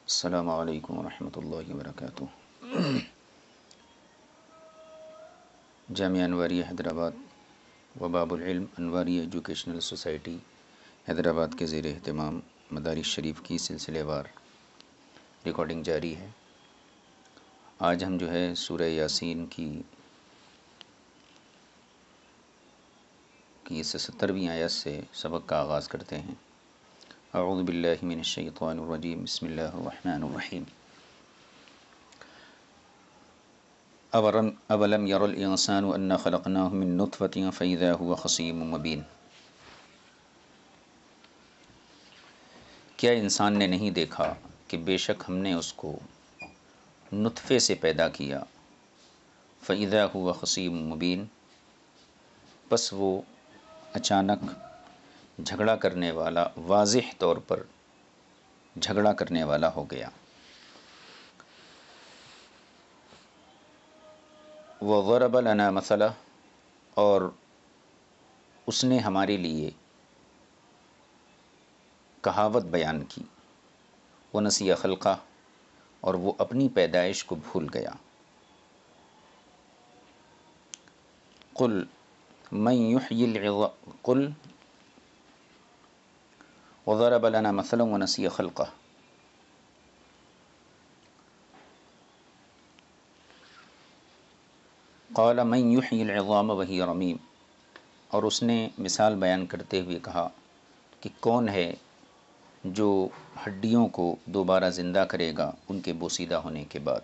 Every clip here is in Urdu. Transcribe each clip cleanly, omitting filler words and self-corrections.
السلام علیکم ورحمۃ اللہ وبرکاتہ۔ جامعہ انواریہ حیدرآباد و باب العلم انواریہ ایجوکیشنل سوسائٹی حیدرآباد کے زیر اہتمام مدارس شریف کی سلسلے وار ریکارڈنگ جاری ہے۔ آج ہم سورہ یاسین کی 70ویں آیت سے سبق کا آغاز کرتے ہیں۔ اعوذ باللہ من الشیطان الرجیم، بسم اللہ الرحمن الرحیم۔ اولم یر الانسان انا خلقناہ من نطفۃ فاذا هو خصیم مبین۔ کیا انسان نے نہیں دیکھا کہ بے شک ہم نے اس کو نطفے سے پیدا کیا، فاذا هو خصیم مبین، پس وہ اچانک جھگڑا کرنے والا، واضح طور پر جھگڑا کرنے والا ہو گیا۔ وضرب لنا مثلا، اور اس نے ہمارے لیے کہاوت بیان کی۔ ونسی خلقہ، اور وہ اپنی پیدائش کو بھول گیا۔ قل من یحیی العظام، قل وضرب لنا مثلا ونسی خلقہ، قال من یحیی العظام وہی رمیم، اور اس نے مثال بیان کرتے ہوئے کہا کہ کون ہے جو ہڈیوں کو دوبارہ زندہ کرے گا ان کے بوسیدہ ہونے کے بعد۔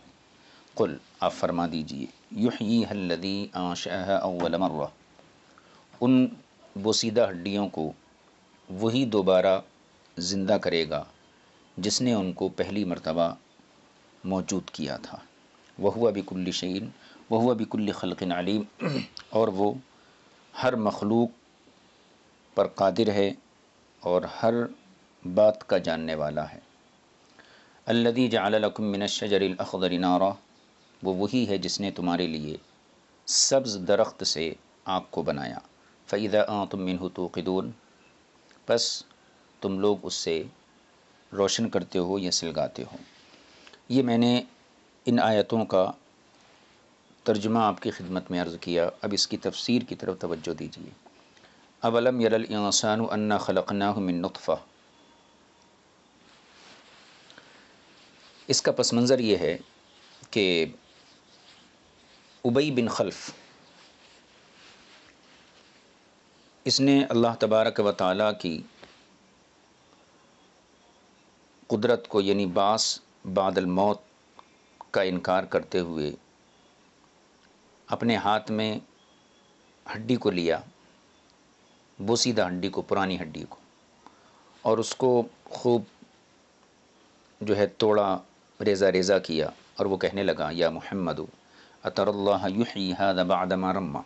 قل، آپ فرما دیجئے، یحییھا الذی انشأھا اول مرہ، ان بوسیدہ ہڈیوں کو وہی دوبارہ زندہ کرے گا جس نے ان کو پہلی مرتبہ موجود کیا تھا۔ وہو بکل شیء، وہو بکل خلق علیم، اور وہ ہر مخلوق پر قادر ہے اور ہر بات کا جاننے والا ہے۔ الذی جعل لکم من الشجر الاخضر نارا، وہ وہی ہے جس نے تمہارے لیے سبز درخت سے آگ کو بنایا۔ فاذا انتم منہ توقدون، پس تم لوگ اس سے روشن کرتے ہو یا سلگاتے ہو۔ یہ میں نے ان آیتوں کا ترجمہ آپ کی خدمت میں عرض کیا، اب اس کی تفسیر کی طرف توجہ دیجیے۔ اولم یر الانسان انا خلقناہ من نطفہ، اس کا پس منظر یہ ہے کہ ابی بن خلف، اس نے اللہ تبارک و تعالیٰ کی قدرت کو، یعنی بعث بعد الموت کا انکار کرتے ہوئے اپنے ہاتھ میں ہڈی کو لیا، بوسیدہ ہڈی کو، پرانی ہڈی کو، اور اس کو خوب توڑا، ریزہ ریزہ کیا، اور وہ کہنے لگا یا محمد اتر اللہ یحیی ھذا بعد ما رمہ،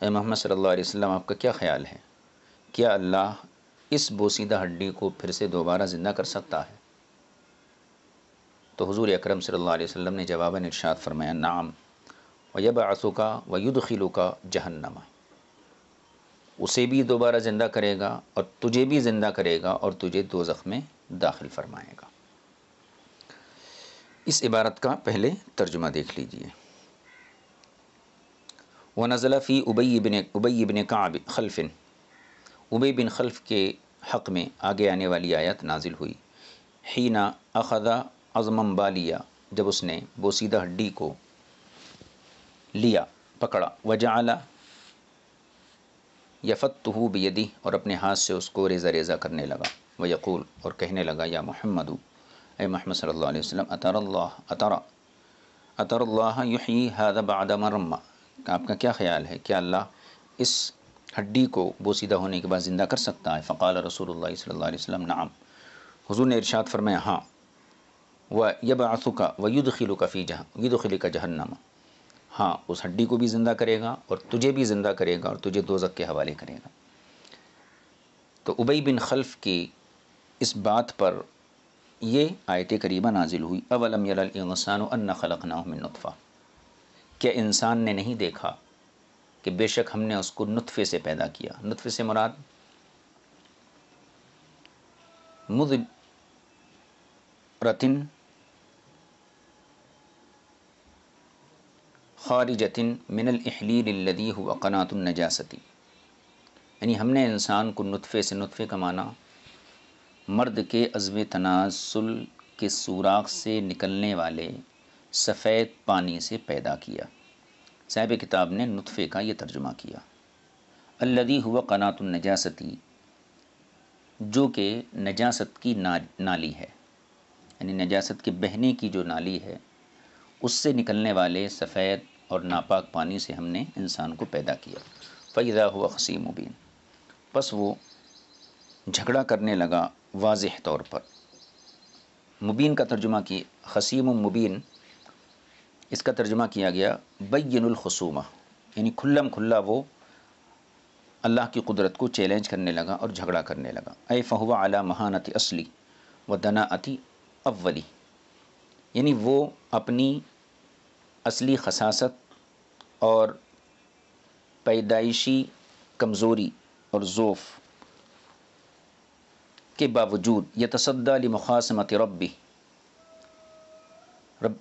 اے محمد صلی اللہ علیہ وسلم، آپ کا کیا خیال ہے، کیا اللہ اس بوسیدہ ہڈی کو پھر سے دوبارہ زندہ کر سکتا ہے؟ تو حضور اکرم صلی اللہ علیہ وسلم نے جواباً ارشاد فرمایا نعم ویبعثک ویدخلک جہنم، اسے بھی دوبارہ زندہ کرے گا اور تجھے بھی زندہ کرے گا اور تجھے دوزخ میں داخل فرمائے گا۔ اس عبارت کا پہلے ترجمہ دیکھ لیجئے۔ وَنَزَلَ فِي ابی بن کعب خلف، ابی بن خلف کے حق میں آگے آنے والی آیت نازل ہوئی۔ حین اخذ عظما بالیا، جب اس نے بوسیدہ ہڈی کو لیا، پکڑا، وجعل یفتہ بیدہ، اور اپنے ہاتھ سے اس کو ریزہ ریزہ کرنے لگا، ویقول، اور کہنے لگا یا محمد، اے محمد صلی اللہ علیہ وسلم، اتر اللہ یحیی ھذا بعد ما رمہ، آپ کا کیا خیال ہے، کیا اللہ اس ہڈی کو بوسیدہ ہونے کے بعد زندہ کر سکتا ہے؟ فقال رسول اللہ صلی اللہ علیہ وسلم نعم، حضور نے ارشاد فرمایا ہاں، وَيَبْعَثُكَ وَيُدْخِلُكَ جہنم، ہاں اس ہڈی کو بھی زندہ کرے گا اور تجھے بھی زندہ کرے گا اور تجھے دوزخ کے حوالے کرے گا۔ تو ابی بن خلف کی اس بات پر یہ آیت کریمہ نازل ہوئی، اولم یر الانسان انا خلقناہ من نطفہ، کیا انسان نے نہیں دیکھا کہ بے شک ہم نے اس کو نطفے سے پیدا کیا۔ نطفے سے مراد صفرة خارجة من الإحليل الذي هو قناة النجاسة، یعنی ہم نے انسان کو نطفے سے، نطفے کا معنی مرد کے عضو تناسل کے سوراخ سے نکلنے والے سفید پانی سے پیدا کیا۔ صاحب کتاب نے نطفے کا یہ ترجمہ کیا۔ الذی ہوا قناۃ النجاستی، جو کہ نجاست کی نالی ہے، یعنی نجاست کے بہنے کی جو نالی ہے اس سے نکلنے والے سفید اور ناپاک پانی سے ہم نے انسان کو پیدا کیا۔ فَإِذَا هُوَ خَصِيمٌ مُبِينٌ، پس وہ جھگڑا کرنے لگا واضح طور پر۔ مبین کا ترجمہ کی خصیم مبین، اس کا ترجمہ کیا گیا بین الخصومہ، یعنی کھلم کھلا وہ اللہ کی قدرت کو چیلنج کرنے لگا اور جھگڑا کرنے لگا۔ اے فہو علی مہانت اصلی و دناعت اولی، یعنی وہ اپنی اصلی خساست اور پیدائشی کمزوری اور ضعف کے باوجود یتصدی لمخاصمۃ ربہ،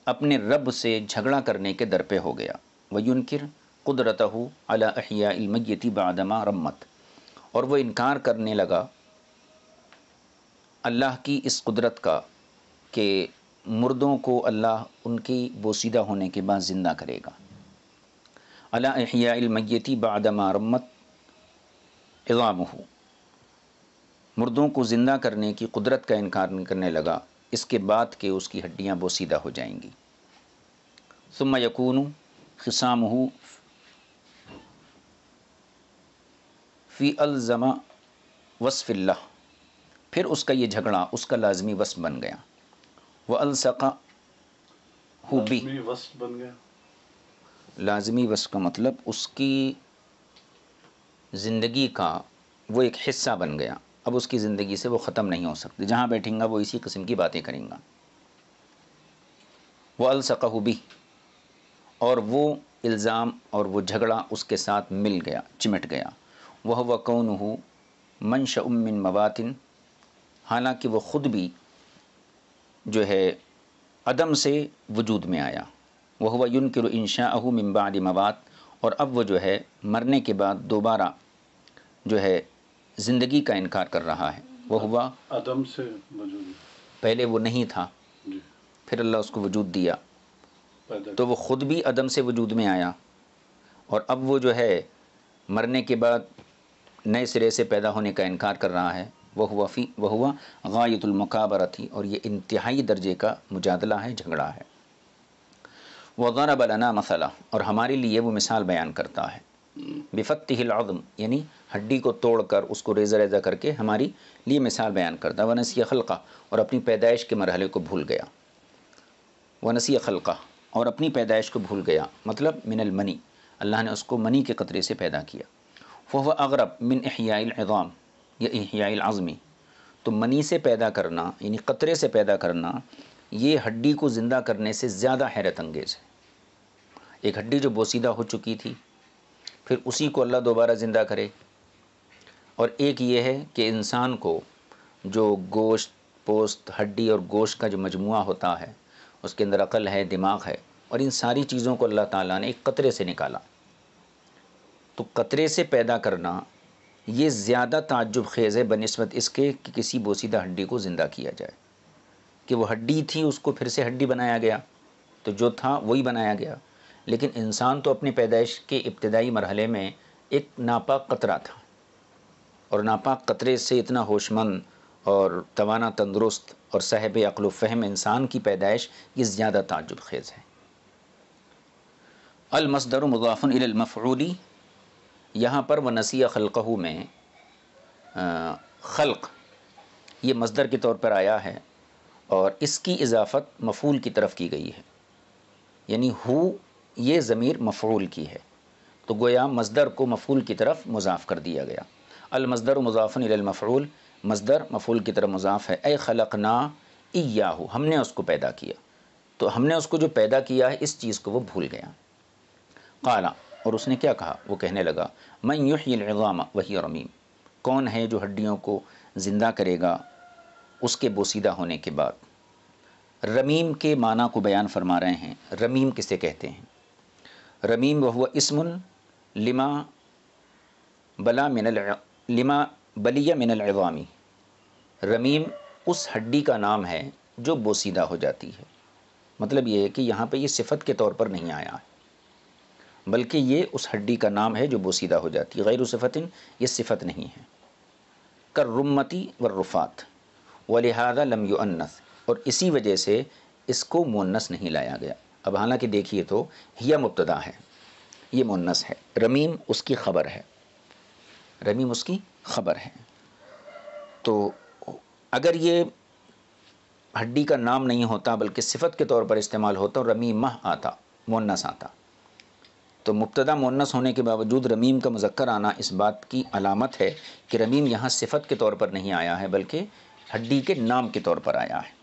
اپنے رب سے جھگڑا کرنے کے در پہ ہو گیا۔ وینکر قدرتہ علی احیاء المیت بعدما رمت، اور وہ انکار کرنے لگا اللہ کی اس قدرت کا کہ مردوں کو اللہ ان کی بوسیدہ ہونے کے بعد زندہ کرے گا۔ علی احیاء المیت بعدما رمت عظامہ، مردوں کو زندہ کرنے کی قدرت کا انکار کرنے لگا اس کے بعد کہ اس کی ہڈیاں بوسیدہ ہو جائیں گی۔ ثم یکون خصامہ فی الزم وصف اللہ، پھر اس کا یہ جھگڑا اس کا لازمی وصف بن گیا۔ وَأَلْصَقَ بِهِ، لازمی وصف بن گیا۔ لازمی وصف کا مطلب اس کی زندگی کا وہ ایک حصہ بن گیا، اب اس کی زندگی سے وہ ختم نہیں ہو سکتی، جہاں بیٹھیں گا وہ اسی قسم کی باتیں کریں گا۔ وَأَلْصَقَهُ بِهِ، اور وہ الزام اور وہ جھگڑا اس کے ساتھ مل گیا، چمٹ گیا۔ وَهُوَ كَوْنُهُ مَنشَأٌ مِّن مَوَاتٍ، حالانکہ وہ خود بھی جو ہے عدم سے وجود میں آیا۔ وَهُوَ يُنْكِرُ إِنشَاءَهُ مِن بَعْدِ مَوَاتٍ، اور اب وہ جو ہے مرنے کے بعد دوبارہ جو ہے زندگی کا انکار کر رہا ہے۔ وَهُوَ، عدم سے وجود، پہلے وہ نہیں تھا، جی، پھر اللہ اس کو وجود دیا، پیدا تو وہ خود بھی عدم سے وجود میں آیا، اور اب وہ جو ہے مرنے کے بعد نئے سرے سے پیدا ہونے کا انکار کر رہا ہے۔ وَهُوَ غایۃ المکابرۃ، اور یہ انتہائی درجے کا مجادلہ ہے، جھگڑا ہے۔ وَضَرَبَ لَنَا مَثَلًا، اور ہمارے لیے وہ مثال بیان کرتا ہے۔ بِفَتِّهِ الْعَظْمِ، یعنی ہڈی کو توڑ کر اس کو ریزہ ریزہ کر کے ہماری لیے مثال بیان کرتا ہے۔ وَنَسِیَ خَلْقَهُ، اور اپنی پیدائش کے مرحلے کو بھول گیا۔ وَنَسِیَ خَلْقَهُ، اور اپنی پیدائش کو بھول گیا، مطلب من المنی، اللہ نے اس کو منی کے قطرے سے پیدا کیا۔ فَهُوَ أَغْرَبُ مِنْ إِحْيَاءِ الْعِظَامِ، یا إِحْيَاءِ الْعَظْمِ، تو منی سے پیدا کرنا یعنی قطرے سے پیدا کرنا یہ ہڈی کو زندہ کرنے سے زیادہ حیرت انگیز ہے۔ ایک ہڈی جو بوسیدہ ہو چکی تھی، پھر اسی کو اللہ دوبارہ زندہ کرے، اور ایک یہ ہے کہ انسان کو جو گوشت، پوست، ہڈی اور گوشت کا جو مجموعہ ہوتا ہے، اس کے اندر عقل ہے، دماغ ہے، اور ان ساری چیزوں کو اللہ تعالیٰ نے ایک قطرے سے نکالا، تو قطرے سے پیدا کرنا یہ زیادہ تعجب خیز ہے بنسبت اس کے کہ کسی بوسیدہ ہڈی کو زندہ کیا جائے، کہ وہ ہڈی تھی اس کو پھر سے ہڈی بنایا گیا، تو جو تھا وہی بنایا گیا، لیکن انسان تو اپنی پیدائش کے ابتدائی مرحلے میں ایک ناپاک قطرہ تھا، اور ناپاک قطرے سے اتنا ہوش مند اور توانا، تندرست اور صاحب عقل و فہم انسان کی پیدائش یہ زیادہ تعجب خیز ہے۔ المصدر مضاف الی المفعول، یہاں پر وَنَسِیَ خَلْقَهُ میں خلق یہ مصدر کے طور پر آیا ہے، اور اس کی اضافت مفعول کی طرف کی گئی ہے، یعنی ہو یہ ضمیر مفعول کی ہے، تو گویا مصدر کو مفعول کی طرف مضاف کر دیا گیا۔ المصدر مضاف الی المفعول، مصدر مفعول کی طرف مضاف ہے۔ اے خلقنا ایاہ، ہم نے اس کو پیدا کیا، تو ہم نے اس کو جو پیدا کیا ہے اس چیز کو وہ بھول گیا۔ قال، اور اس نے کیا کہا، وہ کہنے لگا من یحیی العظام وہی رمیم، کون ہے جو ہڈیوں کو زندہ کرے گا اس کے بوسیدہ ہونے کے بعد۔ رمیم کے معنی کو بیان فرما رہے ہیں۔ رمیم کسے کہتے ہیں؟ رمیم وہو اسم لما لما بلی من العظامی، رمیم اس ہڈی کا نام ہے جو بوسیدہ ہو جاتی ہے۔ مطلب یہ ہے کہ یہاں پہ یہ صفت کے طور پر نہیں آیا ہے، بلکہ یہ اس ہڈی کا نام ہے جو بوسیدہ ہو جاتی ہے، غیر صفت، یہ صفت نہیں ہے۔ کررمتی والرفات ولہذا لم یؤنث، اور اسی وجہ سے اس کو مؤنث نہیں لایا گیا۔ اب حالانکہ دیکھیے تو ہیا مبتدا ہے، یہ مؤنث ہے، رمیم اس کی خبر ہے، رمیم اس کی خبر ہے۔ تو اگر یہ ہڈی کا نام نہیں ہوتا بلکہ صفت کے طور پر استعمال ہوتا اور رمیمہ آتا، مؤنث آتا، تو مبتدا مؤنث ہونے کے باوجود رمیم کا مذکر آنا اس بات کی علامت ہے کہ رمیم یہاں صفت کے طور پر نہیں آیا ہے بلکہ ہڈی کے نام کے طور پر آیا ہے۔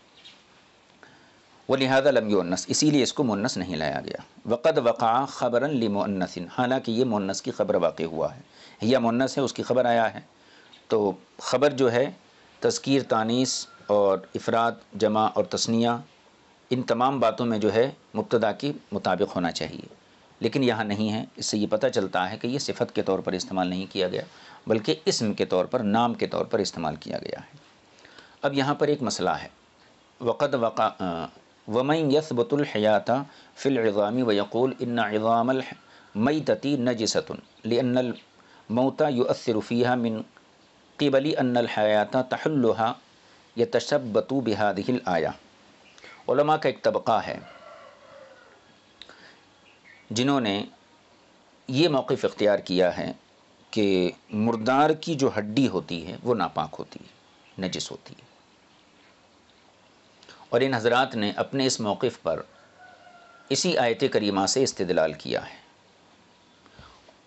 وَلِهَذَا لَمْ يُؤَنَّث، اسی لیے اس کو مؤنث نہیں لایا گیا۔ وَقَدْ وَقَعَ خَبَرًا لِمُؤَنَّثٍ، حالانکہ یہ مؤنث کی خبر واقع ہوا ہے، یہ مؤنث ہے، اس کی خبر آیا ہے، تو خبر جو ہے تذکیر، تانیث اور افراد، جمع اور تثنیہ، ان تمام باتوں میں جو ہے مبتدا کے مطابق ہونا چاہیے، لیکن یہاں نہیں ہے۔ اس سے یہ پتہ چلتا ہے کہ یہ صفت کے طور پر استعمال نہیں کیا گیا بلکہ اسم کے طور پر، نام کے طور پر استعمال کیا گیا ہے۔ اب یہاں پر ایک مسئلہ ہے، وقد وقع ومن يثبت الحیات فی العظام ویقول ان عظام المیتۃ نجسۃ لأن الموت یؤثر فیہا من قبل ان الحیات تحلها یتشبت بهذه الآیہ۔ علماء کا ایک طبقہ ہے جنہوں نے یہ موقف اختیار کیا ہے کہ مردار کی جو ہڈی ہوتی ہے وہ ناپاک ہوتی ہے، نجس ہوتی ہے، اور ان حضرات نے اپنے اس موقف پر اسی آیت کریمہ سے استدلال کیا ہے،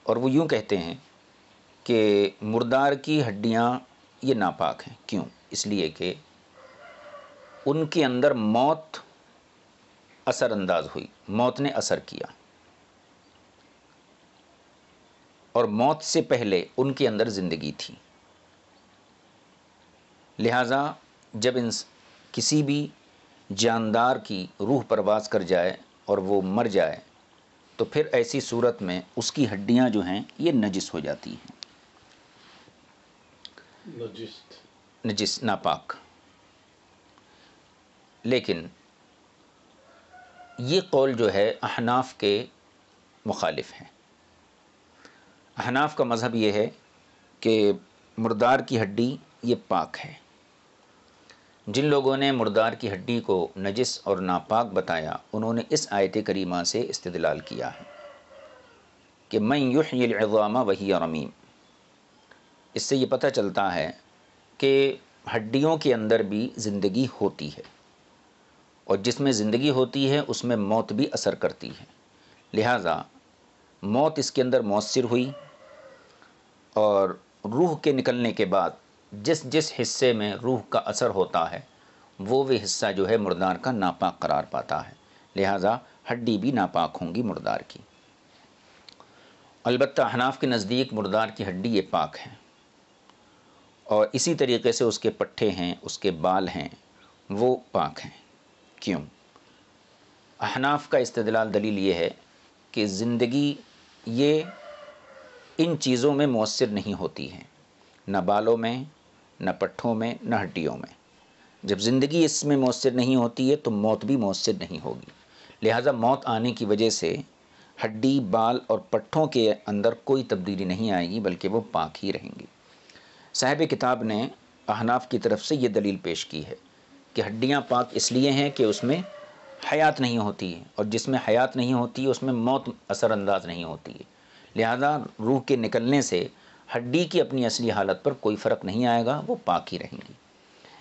اور وہ یوں کہتے ہیں کہ مردار کی ہڈیاں یہ ناپاک ہیں۔ کیوں؟ اس لیے کہ ان کے اندر موت اثر انداز ہوئی، موت نے اثر کیا، اور موت سے پہلے ان کے اندر زندگی تھی، لہٰذا جب کسی بھی جاندار کی روح پرواز کر جائے اور وہ مر جائے تو پھر ایسی صورت میں اس کی ہڈیاں جو ہیں یہ نجس ہو جاتی ہیں، نجس، ناپاک۔ لیکن یہ قول جو ہے احناف کے مخالف ہے۔ احناف کا مذہب یہ ہے کہ مردار کی ہڈی یہ پاک ہے۔ جن لوگوں نے مردار کی ہڈی کو نجس اور ناپاک بتایا انہوں نے اس آیت کریمہ سے استدلال کیا ہے کہ من یحیی العظام وہی رمیم۔ اس سے یہ پتہ چلتا ہے کہ ہڈیوں کے اندر بھی زندگی ہوتی ہے، اور جس میں زندگی ہوتی ہے اس میں موت بھی اثر کرتی ہے، لہٰذا موت اس کے اندر مؤثر ہوئی، اور روح کے نکلنے کے بعد جس حصے میں روح کا اثر ہوتا ہے وہ حصہ جو ہے مردار کا ناپاک قرار پاتا ہے، لہٰذا ہڈی بھی ناپاک ہوں گی مردار کی۔ البتہ احناف کے نزدیک مردار کی ہڈی یہ پاک ہے، اور اسی طریقے سے اس کے پٹھے ہیں، اس کے بال ہیں، وہ پاک ہیں۔ کیوں؟ احناف کا استدلال، دلیل یہ ہے کہ زندگی یہ ان چیزوں میں مؤثر نہیں ہوتی ہے، نہ بالوں میں، نہ پٹھوں میں، نہ ہڈیوں میں۔ جب زندگی اس میں مؤثر نہیں ہوتی ہے تو موت بھی مؤثر نہیں ہوگی، لہٰذا موت آنے کی وجہ سے ہڈی، بال اور پٹھوں کے اندر کوئی تبدیلی نہیں آئے گی بلکہ وہ پاک ہی رہیں گی۔ صاحب کتاب نے احناف کی طرف سے یہ دلیل پیش کی ہے کہ ہڈیاں پاک اس لیے ہیں کہ اس میں حیات نہیں ہوتی ہے، اور جس میں حیات نہیں ہوتی ہے اس میں موت اثر انداز نہیں ہوتی ہے، لہذا روح کے نکلنے سے ہڈی کی اپنی اصلی حالت پر کوئی فرق نہیں آئے گا، وہ پاک ہی رہیں گی۔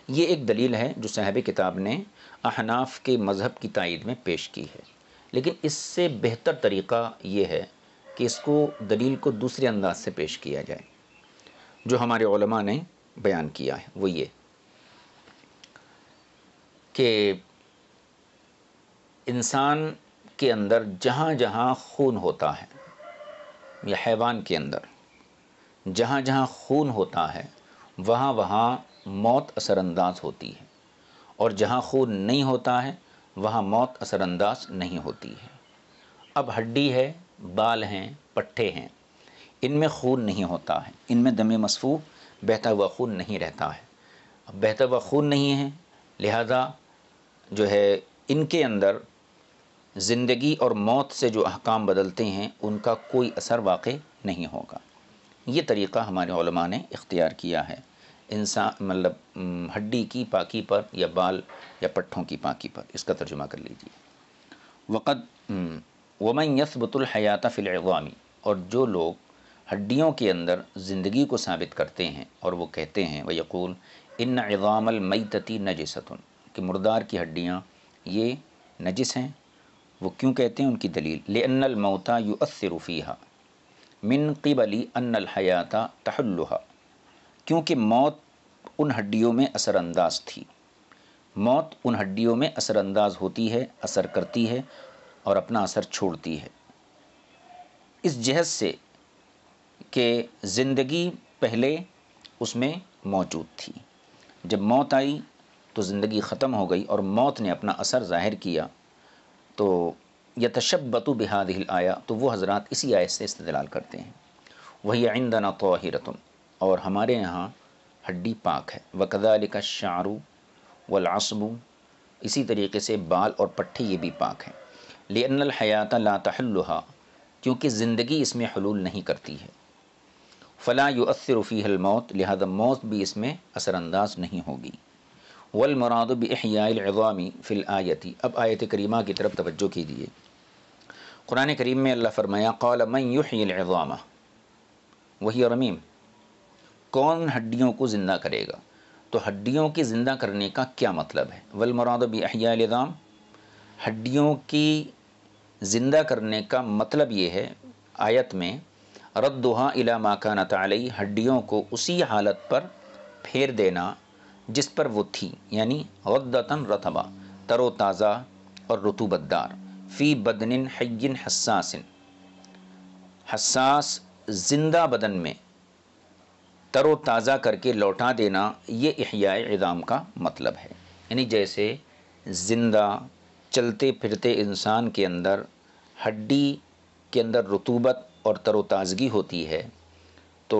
یہ ایک دلیل ہے جو صاحب کتاب نے احناف کے مذہب کی تائید میں پیش کی ہے، لیکن اس سے بہتر طریقہ یہ ہے کہ اس کو دلیل کو دوسرے انداز سے پیش کیا جائے جو ہمارے علماء نے بیان کیا ہے۔ وہ یہ کہ انسان کے اندر جہاں جہاں خون ہوتا ہے، یا حیوان کے اندر جہاں جہاں خون ہوتا ہے وہاں وہاں موت اثر انداز ہوتی ہے، اور جہاں خون نہیں ہوتا ہے وہاں موت اثر انداز نہیں ہوتی ہے۔ اب ہڈی ہے، بال ہیں، پٹھے ہیں، ان میں خون نہیں ہوتا ہے، ان میں دم مسفوح بہتا ہوا خون نہیں رہتا ہے۔ اب بہتا ہوا خون نہیں ہے، لہذا جو ہے ان کے اندر زندگی اور موت سے جو احکام بدلتے ہیں ان کا کوئی اثر واقع نہیں ہوگا۔ یہ طریقہ ہمارے علماء نے اختیار کیا ہے انسان مطلب ہڈی کی پاکی پر یا بال یا پٹھوں کی پاکی پر۔ اس کا ترجمہ کر لیجیے۔ وقد ومن یثبت الحیات فی العظام، اور جو لوگ ہڈیوں کے اندر زندگی کو ثابت کرتے ہیں اور وہ کہتے ہیں ویقول ان عظام المیتۃ نجست، کہ مردار کی ہڈیاں یہ نجس ہیں، وہ کیوں کہتے ہیں؟ ان کی دلیل لأن الموت یؤثر فیہا من قبل ان الحیات تحلها، کیونکہ موت ان ہڈیوں میں اثر انداز تھی، موت ان ہڈیوں میں اثر انداز ہوتی ہے، اثر کرتی ہے اور اپنا اثر چھوڑتی ہے، اس جہت سے کہ زندگی پہلے اس میں موجود تھی، جب موت آئی تو زندگی ختم ہو گئی اور موت نے اپنا اثر ظاہر کیا۔ تو یتشبت بہذہ الآیہ، تو وہ حضرات اسی آیت سے استدلال کرتے ہیں، وہی عندنا طاہرۃ، اور ہمارے یہاں ہڈی پاک ہے، وکذالک الشعر والعصب، اسی طریقے سے بال اور پٹھے یہ بھی پاک ہیں، لأن الحیات لا تحلها، کیونکہ زندگی اس میں حلول نہیں کرتی ہے، فلا یؤثر فیہ الموت، لہذا موت بھی اس میں اثر انداز نہیں ہوگی۔ والمراد بإحیاء العظام فی الآیۃ، اب آیت کریمہ کی طرف توجہ کیجیے۔ قرآن کریم میں اللہ فرمایا قال من یحیی العظام وہی رمیم، کون ہڈیوں کو زندہ کرے گا؟ تو ہڈیوں کی زندہ کرنے کا کیا مطلب ہے؟ والمراد بإحیاء العظام، ہڈیوں کی زندہ کرنے کا مطلب یہ ہے آیت میں ردھا الی ما کانت علیہ، ہڈیوں کو اسی حالت پر پھیر دینا جس پر وہ تھی، یعنی ردۃً رطبہ، تر و تازہ اور رطوبت دار، فی بدن حی حساس، حساس زندہ بدن میں تر و تازہ کر کے لوٹا دینا، یہ احیاء عظام کا مطلب ہے۔ یعنی جیسے زندہ چلتے پھرتے انسان کے اندر ہڈی کے اندر رطوبت اور تر و تازگی ہوتی ہے، تو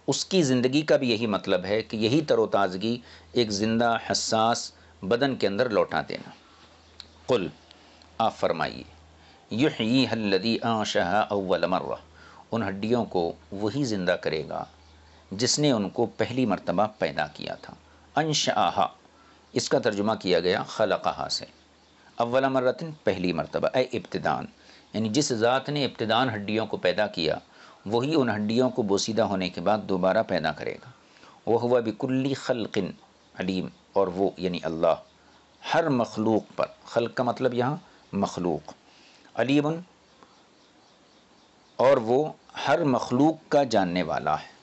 اس کی زندگی کا بھی یہی مطلب ہے کہ یہی تر و تازگی ایک زندہ حساس بدن کے اندر لوٹا دینا۔ قل، آپ فرمائیے، یحییھا الذی انشأھا اول مرہ، ان ہڈیوں کو وہی زندہ کرے گا جس نے ان کو پہلی مرتبہ پیدا کیا تھا۔ انشأھا، اس کا ترجمہ کیا گیا خلقہا سے، اول مرۃ پہلی مرتبہ، اے ابتداءً، یعنی جس ذات نے ابتداءً ہڈیوں کو پیدا کیا وہی ان ہڈیوں کو بوسیدہ ہونے کے بعد دوبارہ پیدا کرے گا۔ وہو بکل خلق علیم، اور وہ یعنی اللہ ہر مخلوق پر، خلق کا مطلب یہاں مخلوق، علیم، اور وہ ہر مخلوق کا جاننے والا ہے،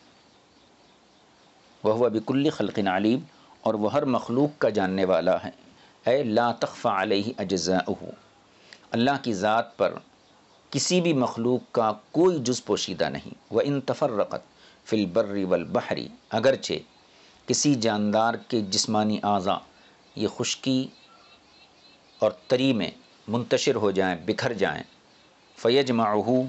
وہو بکل خلق علیم، اور وہ ہر مخلوق کا جاننے والا ہے، اے لا تخفى علیہ اجزاؤہ، اللہ کی ذات پر کسی بھی مخلوق کا کوئی جز پوشیدہ نہیں۔ وَإِن تَفَرَّقَتْ فِي الْبَرِّ وَالْبَحْرِ، اگرچہ کسی جاندار کے جسمانی اعضاء یہ خشکی اور تری میں منتشر ہو جائیں، بکھر جائیں، فَيَجْمَعُهُ،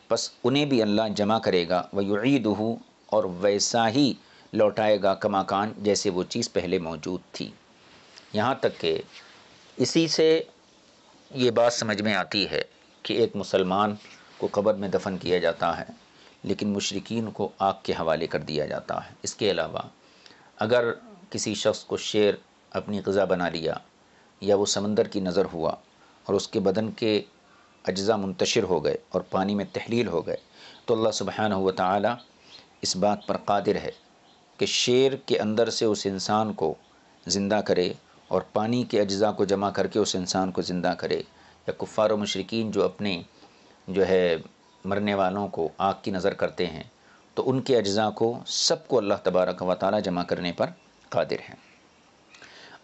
پس انہیں بھی اللہ جمع کرے گا، وَيُعِيدُهُ، اور ویسا ہی لوٹائے گا کما کان، جیسے وہ چیز پہلے موجود تھی۔ یہاں تک کہ اسی سے یہ بات سمجھ میں آتی ہے کہ ایک مسلمان کو قبر میں دفن کیا جاتا ہے لیکن مشرکین کو آگ کے حوالے کر دیا جاتا ہے۔ اس کے علاوہ اگر کسی شخص کو شیر اپنی غذا بنا لیا یا وہ سمندر کی نظر ہوا اور اس کے بدن کے اجزاء منتشر ہو گئے اور پانی میں تحلیل ہو گئے، تو اللہ سبحانہ و تعالی اس بات پر قادر ہے کہ شیر کے اندر سے اس انسان کو زندہ کرے اور پانی کے اجزاء کو جمع کر کے اس انسان کو زندہ کرے، یا کفار و مشرکین جو اپنے جو ہے مرنے والوں کو آگ کی نظر کرتے ہیں تو ان کے اجزاء کو سب کو اللہ تبارک و تعالی جمع کرنے پر قادر ہے۔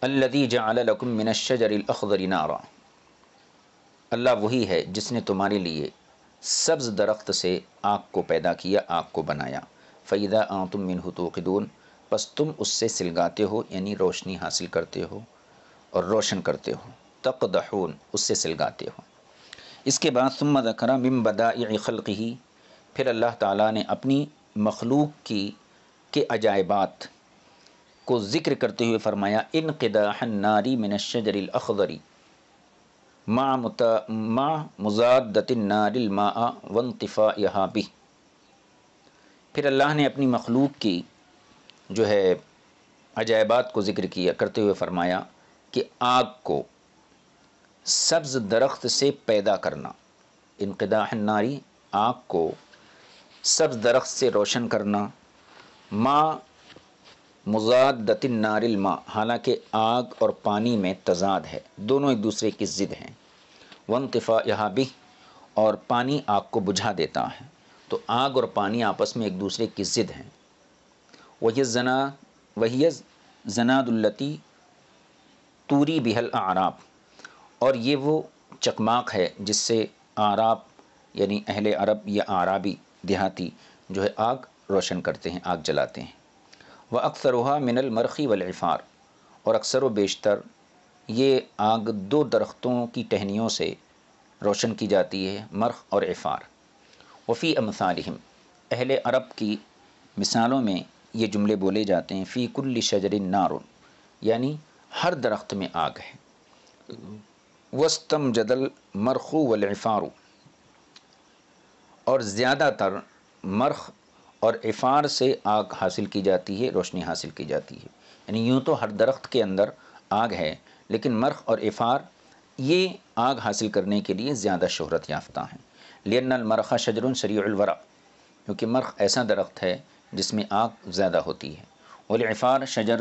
الذی جعل لکم من الشجر الاخضر نارا، اللہ وہی ہے جس نے تمہارے لیے سبز درخت سے آگ کو پیدا کیا، آگ کو بنایا، فَإِذَا أَنْتُم مِّنْهُ تُوقِدُونَ، پس تم اس سے سلگاتے ہو، یعنی روشنی حاصل کرتے ہو، اور روشن کرتے ہو، تقدحون اس سے سلگاتے ہو۔ اس کے بعد ثم ذکر من بدائع خلقہ، پھر اللہ تعالیٰ نے اپنی مخلوق کے عجائبات کو ذکر کرتے ہوئے فرمایا انقداح النار من الشجر الاخضر مع مضادۃ النار الماء وانطفائها به۔ پھر اللہ نے اپنی مخلوق کی جو ہے عجائبات کو ذکر کیا کرتے ہوئے فرمایا کہ آگ کو سبز درخت سے پیدا کرنا، انقداح الناری آگ کو سبز درخت سے روشن کرنا، ما مضادۃ النار الماء، حالانکہ آگ اور پانی میں تضاد ہے، دونوں ایک دوسرے کی ضد ہیں، وانطفائها به، اور پانی آگ کو بجھا دیتا ہے، تو آگ اور پانی آپس میں ایک دوسرے کی ضد ہیں۔ وہی زناد التی توری بها الاعراب، اور یہ وہ چکماق ہے جس سے اعراب یعنی اہل عرب یا اعرابی دیہاتی جو ہے آگ روشن کرتے ہیں، آگ جلاتے ہیں۔ وَأَكْثَرُهَا مِنَ الْمَرْخِ وَالْعِفَارِ، اور اکثر و بیشتر یہ آگ دو درختوں کی ٹہنیوں سے روشن کی جاتی ہے، مرخ اور عفار۔ وفی امثالہم، اہل عرب کی مثالوں میں یہ جملے بولے جاتے ہیں، فی کل شجر نار، یعنی ہر درخت میں آگ ہے۔ واستمجد المرخ والعفار، اور زیادہ تر مرخ اور عفار سے آگ حاصل کی جاتی ہے، روشنی حاصل کی جاتی ہے۔ یعنی یوں تو ہر درخت کے اندر آگ ہے، لیکن مرخ اور عفار یہ آگ حاصل کرنے کے لیے زیادہ شہرت یافتہ ہیں۔ لأن المرخ شجر سریع الورق، کیونکہ مرخ ایسا درخت ہے جس میں آگ زیادہ ہوتی ہے۔ والعفار شجر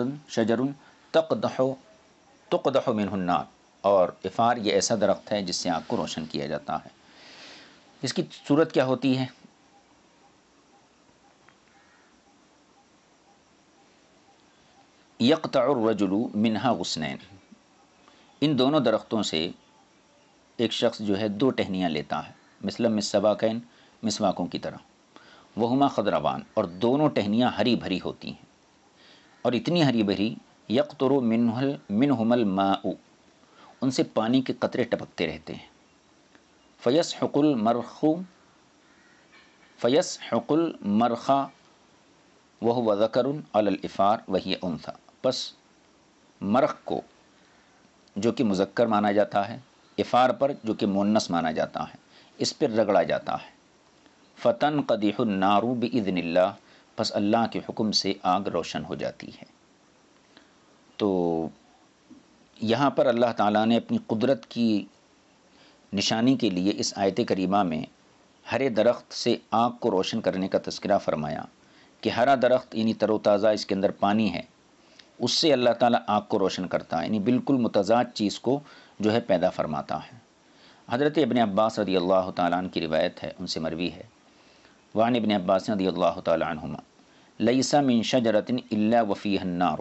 تقدح منہ النار، اور عفار یہ ایسا درخت ہے جس سے آگ کو روشن کیا جاتا ہے۔ اس کی صورت کیا ہوتی ہے؟ یقطع الرجل منہا غصنین، ان دونوں درختوں سے ایک شخص جو ہے دو ٹہنیاں لیتا ہے، مثل مسواکین، مسواکوں کی طرح، وہما خضروان، اور دونوں ٹہنیاں ہری بھری ہوتی ہیں، اور اتنی ہری بھری، یقطر منہما الماء، ان سے پانی کے قطرے ٹپکتے رہتے ہیں۔ فیسحق المرخ وهو ذکر علی العفار وہی انثی، پس مرخ کو جو کہ مذکر مانا جاتا ہے، عفار پر جو کہ مؤنث مانا جاتا ہے، اس پر رگڑا جاتا ہے۔ فتنقدح النار باذن اللہ، پس اللہ کے حکم سے آگ روشن ہو جاتی ہے۔ تو یہاں پر اللہ تعالیٰ نے اپنی قدرت کی نشانی کے لیے اس آیت کریمہ میں ہرے درخت سے آگ کو روشن کرنے کا تذکرہ فرمایا کہ ہرا درخت یعنی تر و تازہ اس کے اندر پانی ہے، اس سے اللہ تعالیٰ آگ کو روشن کرتا ہے، یعنی بالکل متضاد چیز کو جو ہے پیدا فرماتا ہے۔ حضرت ابن عباس رضی اللہ تعالیٰ عنہ کی روایت ہے، ان سے مروی ہے، وعن ابن عباس رضی اللہ تعالیٰ عنہما لیس من شجرۃ الا وفیہا النار،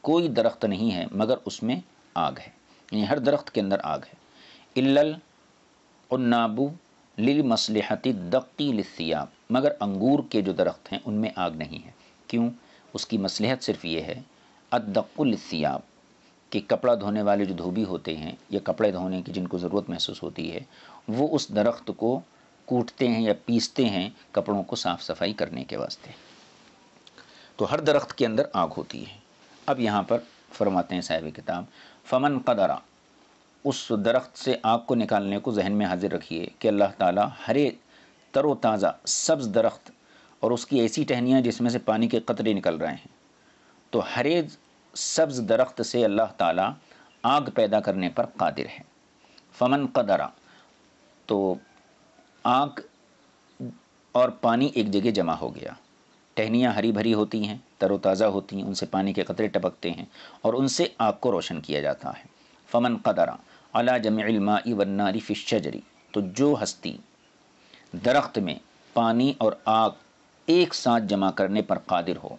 کوئی درخت نہیں ہے مگر اس میں آگ ہے، یعنی ہر درخت کے اندر آگ ہے۔ الا العناب للمصلحۃ الدقی للثیاب، مگر انگور کے جو درخت ہیں ان میں آگ نہیں ہے، کیوں؟ اس کی مصلحت صرف یہ ہے الدق للثیاب، کہ کپڑا دھونے والے جو دھوبی ہوتے ہیں یا کپڑے دھونے کی جن کو ضرورت محسوس ہوتی ہے، وہ اس درخت کو کوٹتے ہیں یا پیستے ہیں کپڑوں کو صاف صفائی کرنے کے واسطے، تو ہر درخت کے اندر آگ ہوتی ہے۔ اب یہاں پر فرماتے ہیں صاحب کتاب فمن قدر، اس درخت سے آگ کو نکالنے کو ذہن میں حاضر رکھیے کہ اللہ تعالیٰ ہرے تر و تازہ سبز درخت اور اس کی ایسی ٹہنیاں جس میں سے پانی کے قطرے نکل رہے ہیں، تو ہرے سبز درخت سے اللہ تعالیٰ آگ پیدا کرنے پر قادر ہے۔ فمن قدر، تو آگ اور پانی ایک جگہ جمع ہو گیا، ٹہنیاں ہری بھری ہوتی ہیں، تر و تازہ ہوتی ہیں، ان سے پانی کے قطرے ٹپکتے ہیں اور ان سے آگ کو روشن کیا جاتا ہے۔ فمن قدر علی جمع الماء والنار فی الشجر، تو جو ہستی درخت میں پانی اور آگ ایک ساتھ جمع کرنے پر قادر ہو،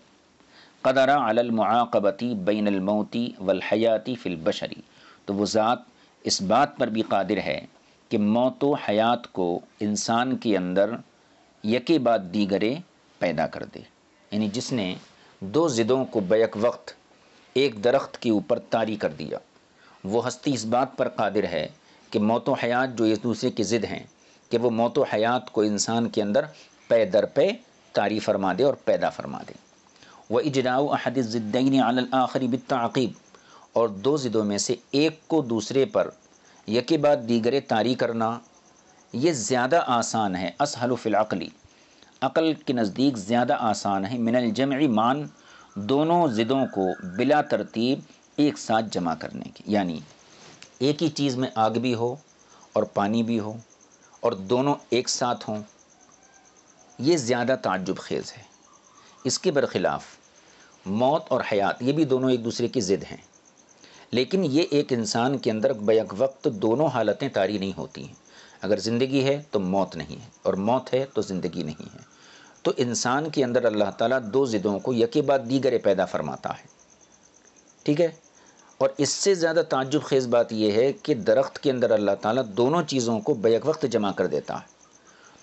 قدر علی المعاقبۃ بین الموت والحیات فی البشر، تو وہ ذات اس بات پر بھی قادر ہے کہ موت و حیات کو انسان کے اندر یکے بعد دیگرے پیدا کر دے، یعنی جس نے دو ضدوں کو بیک وقت ایک درخت کے اوپر طاری کر دیا، وہ ہستی اس بات پر قادر ہے کہ موت و حیات جو ایک دوسرے کی ضد ہیں، کہ وہ موت و حیات کو انسان کے اندر پے در پے طاری فرما دے اور پیدا فرما دے۔ وَإِجْرَاءُ أَحَدِ الضِّدَّيْنِ عَلَى الْآخَرِ بِالتَّعْقِيب، اور دو ضدوں میں سے ایک کو دوسرے پر یکے بعد دیگرے طاری کرنا یہ زیادہ آسان ہے، اسہل فی العقل، عقل کے نزدیک زیادہ آسان ہے، من الجمع مان، دونوں ضدوں کو بلا ترتیب ایک ساتھ جمع کرنے کی، یعنی ایک ہی چیز میں آگ بھی ہو اور پانی بھی ہو اور دونوں ایک ساتھ ہوں، یہ زیادہ تعجب خیز ہے۔ اس کے برخلاف موت اور حیات یہ بھی دونوں ایک دوسرے کی ضد ہیں، لیکن یہ ایک انسان کے اندر بیک وقت دونوں حالتیں طاری نہیں ہوتی ہیں۔ اگر زندگی ہے تو موت نہیں ہے، اور موت ہے تو زندگی نہیں ہے۔ تو انسان کے اندر اللہ تعالیٰ دو ضدوں کو یکے بعد دیگرے پیدا فرماتا ہے، ٹھیک ہے۔ اور اس سے زیادہ تعجب خیز بات یہ ہے کہ درخت کے اندر اللہ تعالیٰ دونوں چیزوں کو بیک وقت جمع کر دیتا ہے۔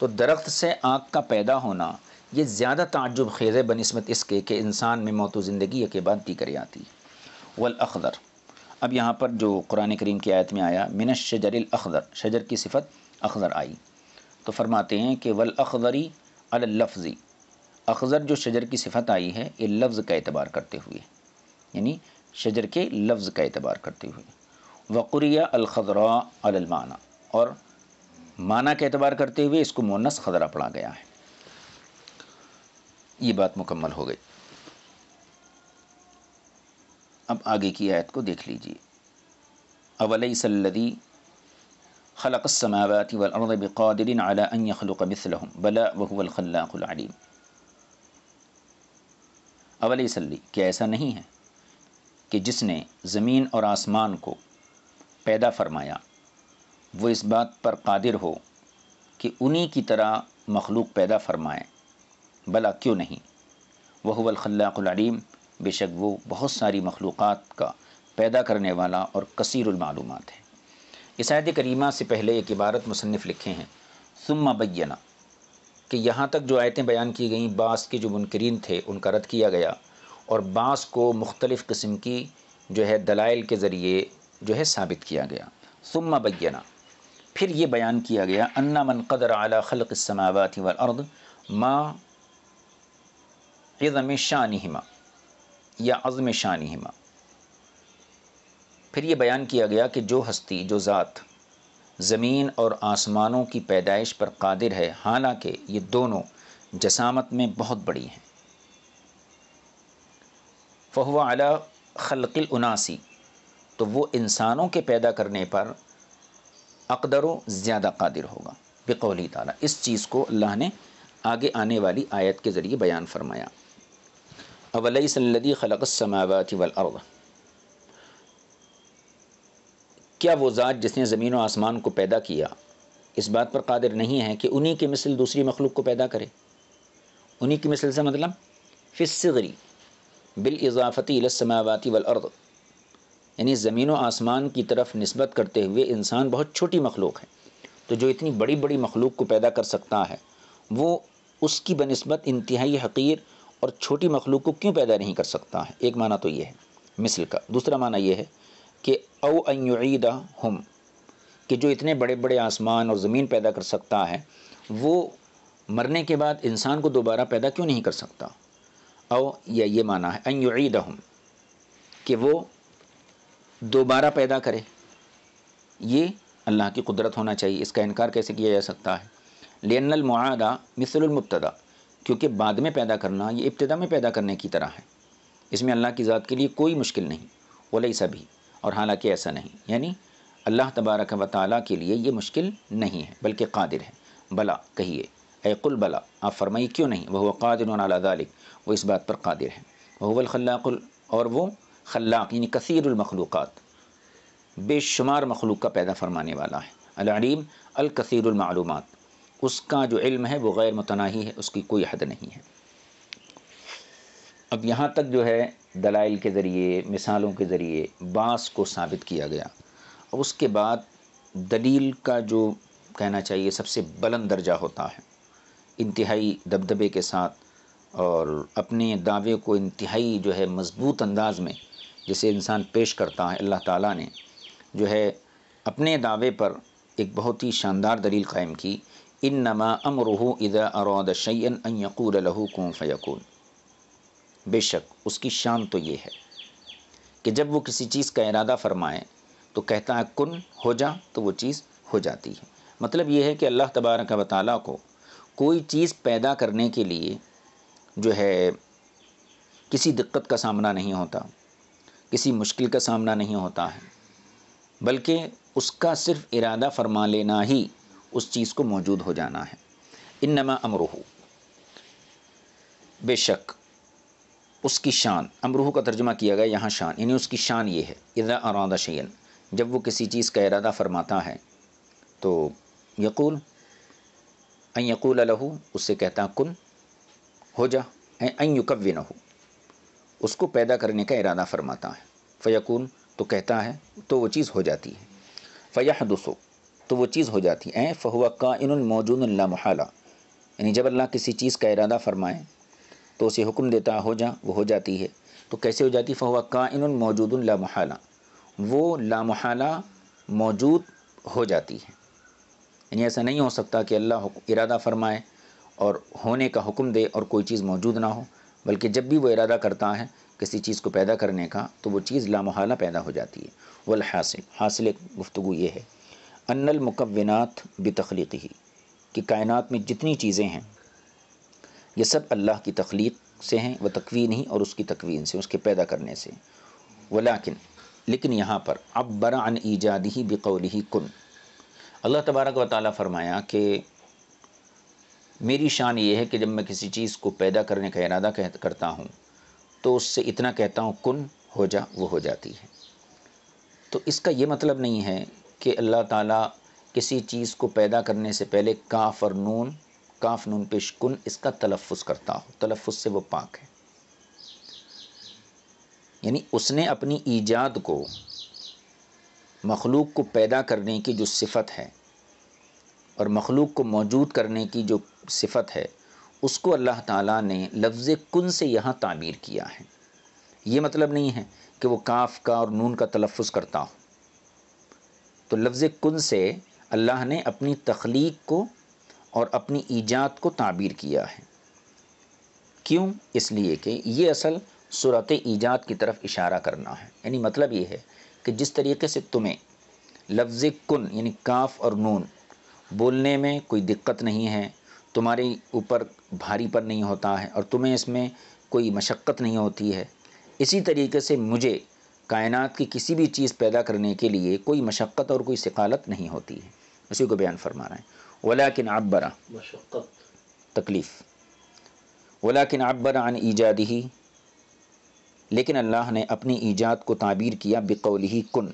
تو درخت سے آگ کا پیدا ہونا یہ زیادہ تعجب خیز ہے بنسبت اس کے کہ انسان میں موت و زندگی یکے بعد دیگرے آتی ہے۔ والاخضر، اب یہاں پر جو قرآن کریم کی آیت میں آیا من الشجر الاخضر، شجر کی صفت اخضر آئی، تو فرماتے ہیں کہ والاخضری علی اللفظ، اخضر جو شجر کی صفت آئی ہے یہ لفظ کا اعتبار کرتے ہوئے، یعنی شجر کے لفظ کا اعتبار کرتے ہوئے۔ وقریہ الخضراء علی المعنی، اور معنی کا اعتبار کرتے ہوئے اس کو مؤنث خضرا پڑھا گیا ہے۔ یہ بات مکمل ہو گئی۔ اب آگے کی آیت کو دیکھ لیجئے۔ اولیس الذی خلق السماوات والارض بقادر علی ان یخلق مثلهم بلی وهو الخلاق العلیم۔ اولیس الذی، کیا ایسا نہیں ہے کہ جس نے زمین اور آسمان کو پیدا فرمایا وہ اس بات پر قادر ہو کہ انہی کی طرح مخلوق پیدا فرمائے؟ بلا، کیوں نہیں، وہو الخلاق العلیم، بے شک وہ بہت ساری مخلوقات کا پیدا کرنے والا اور کثیر المعلومات ہے۔ اس آیت کریمہ سے پہلے ایک عبارت مصنف لکھے ہیں ثم بینا، کہ یہاں تک جو آیتیں بیان کی گئیں بعض کے جو منکرین تھے ان کا رد کیا گیا، اور بعض کو مختلف قسم کی جو ہے دلائل کے ذریعے جو ہے ثابت کیا گیا۔ ثم بینا، پھر یہ بیان کیا گیا ان من قدر علی خلق السماوات والارض ما عظم شانہما یا عظم شانہما، پھر یہ بیان کیا گیا کہ جو ہستی، جو ذات زمین اور آسمانوں کی پیدائش پر قادر ہے، حالانکہ یہ دونوں جسامت میں بہت بڑی ہیں۔ فہو علی خلق الاناسی، تو وہ انسانوں کے پیدا کرنے پر اقدر و زیادہ قادر ہوگا۔ بقولی تعالیٰ، اس چیز کو اللہ نے آگے آنے والی آیت کے ذریعے بیان فرمایا۔ اولیس الذی خلق السماوات والارض، کیا وہ ذات جس نے زمین و آسمان کو پیدا کیا اس بات پر قادر نہیں ہے کہ انہی کے مثل دوسری مخلوق کو پیدا کرے؟ انہی کی مثل سے مطلب فی الصغر بالاضافۃ الی السماوات والارض، یعنی زمین و آسمان کی طرف نسبت کرتے ہوئے انسان بہت چھوٹی مخلوق ہے، تو جو اتنی بڑی بڑی مخلوق کو پیدا کر سکتا ہے وہ اس کی بنسبت انتہائی حقیر اور چھوٹی مخلوق کو کیوں پیدا نہیں کر سکتا ہے؟ ایک معنی تو یہ ہے مثل کا۔ دوسرا معنی یہ ہے کہ او ان یعیدہم، کہ جو اتنے بڑے بڑے آسمان اور زمین پیدا کر سکتا ہے وہ مرنے کے بعد انسان کو دوبارہ پیدا کیوں نہیں کر سکتا؟ او یا یہ معنی ہے ان یعیدہم، کہ وہ دوبارہ پیدا کرے، یہ اللہ کی قدرت ہونا چاہیے، اس کا انکار کیسے کیا جا سکتا ہے؟ لأن المعاد مثل المبتدا، کیونکہ بعد میں پیدا کرنا یہ ابتدا میں پیدا کرنے کی طرح ہے، اس میں اللہ کی ذات کے لیے کوئی مشکل نہیں، ولیس بھی، اور حالانکہ ایسا نہیں، یعنی اللہ تبارک و تعالیٰ کے لیے یہ مشکل نہیں ہے بلکہ قادر ہے۔ بلا، کہیے، اے قل بلا، آپ فرمائیے کیوں نہیں، وہو قادر علی ذلک، وہ اس بات پر قادر ہے، وہو الخلاق، اور وہ خلاق یعنی کثیر المخلوقات، بے شمار مخلوق کا پیدا فرمانے والا ہے، العلیم الکثیر المعلومات، اس کا جو علم ہے وہ غیر متناہی ہے، اس کی کوئی حد نہیں ہے۔ اب یہاں تک جو ہے دلائل کے ذریعے، مثالوں کے ذریعے بعض کو ثابت کیا گیا، اور اس کے بعد دلیل کا جو کہنا چاہیے سب سے بلند درجہ ہوتا ہے، انتہائی دبدبے کے ساتھ اور اپنے دعوے کو انتہائی جو ہے مضبوط انداز میں جسے انسان پیش کرتا ہے، اللہ تعالیٰ نے جو ہے اپنے دعوے پر ایک بہت ہی شاندار دلیل قائم کی، انما امرہ اذا اراد شیئا ان یقول له کن فیکون، بے شک اس کی شان تو یہ ہے کہ جب وہ کسی چیز کا ارادہ فرمائے تو کہتا ہے کن، ہو جا، تو وہ چیز ہو جاتی ہے۔ مطلب یہ ہے کہ اللہ تبارک و تعالیٰ کو کوئی چیز پیدا کرنے کے لیے جو ہے کسی دقت کا سامنا نہیں ہوتا، کسی مشکل کا سامنا نہیں ہوتا ہے، بلکہ اس کا صرف ارادہ فرما لینا ہی اس چیز کو موجود ہو جانا ہے۔ انما امرہ، بے شک اس کی شان، امرہ کا ترجمہ کیا گیا یہاں شان، یعنی اس کی شان یہ ہے، اذا اراد شیئا، جب وہ کسی چیز کا ارادہ فرماتا ہے تو یقول، ان یقول لہ، اس سے کہتا کن، ہو جا، ان یکونہ، اس کو پیدا کرنے کا ارادہ فرماتا ہے، فیکون، تو کہتا ہے تو وہ چیز ہو جاتی ہے، فیحدث، تو وہ چیز ہو جاتی ہے، فہو کائن موجود لا محالہ، یعنی جب اللہ کسی چیز کا ارادہ فرمائے تو اسے حکم دیتا ہو جا، وہ ہو جاتی ہے۔ تو کیسے ہو جاتی؟ فہو کائن موجود لا محالہ، وہ لا محالہ موجود ہو جاتی ہے، یعنی ایسا نہیں ہو سکتا کہ اللہ ارادہ فرمائے اور ہونے کا حکم دے اور کوئی چیز موجود نہ ہو، بلکہ جب بھی وہ ارادہ کرتا ہے کسی چیز کو پیدا کرنے کا تو وہ چیز لامحالہ پیدا ہو جاتی ہے۔ والحاصل، حاصل گفتگو یہ ہے، ان المکونات بتخلیقہ، کہ کائنات میں جتنی چیزیں ہیں یہ سب اللہ کی تخلیق سے ہیں، و تکوین ہی، اور اس کی تکوین سے، اس کے پیدا کرنے سے۔ لیکن یہاں پر عبر عن ایجادہ بقولہ کن، اللہ تبارک و تعالیٰ فرمایا کہ میری شان یہ ہے کہ جب میں کسی چیز کو پیدا کرنے کا ارادہ کرتا ہوں تو اس سے اتنا کہتا ہوں کن، ہو جا، وہ ہو جاتی ہے۔ تو اس کا یہ مطلب نہیں ہے کہ اللہ تعالیٰ کسی چیز کو پیدا کرنے سے پہلے کاف اور نون، کاف نون پیش کن، اس کا تلفظ کرتا ہو، تلفظ سے وہ پاک ہے۔ یعنی اس نے اپنی ایجاد کو، مخلوق کو پیدا کرنے کی جو صفت ہے اور مخلوق کو موجود کرنے کی جو صفت ہے، اس کو اللہ تعالیٰ نے لفظ کن سے یہاں تعبیر کیا ہے۔ یہ مطلب نہیں ہے کہ وہ کاف کا اور نون کا تلفظ کرتا ہو، تو لفظ کن سے اللہ نے اپنی تخلیق کو اور اپنی ایجاد کو تعبیر کیا ہے۔ کیوں؟ اس لیے کہ یہ اصل صورت ایجاد کی طرف اشارہ کرنا ہے، یعنی مطلب یہ ہے کہ جس طریقے سے تمہیں لفظ کن یعنی کاف اور نون بولنے میں کوئی دقت نہیں ہے، تمہارے اوپر بھاری پر نہیں ہوتا ہے اور تمہیں اس میں کوئی مشقت نہیں ہوتی ہے، اسی طریقے سے مجھے کائنات کی کسی بھی چیز پیدا کرنے کے لیے کوئی مشقت اور کوئی ثقالت نہیں ہوتی ہے، اسی کو بیان فرما رہے ہیں۔ ولیکن عبر، مشقت، تکلیف، ولیکن عبر عن ایجادہ، لیکن اللہ نے اپنی ایجاد کو تعبیر کیا بقولہ کن،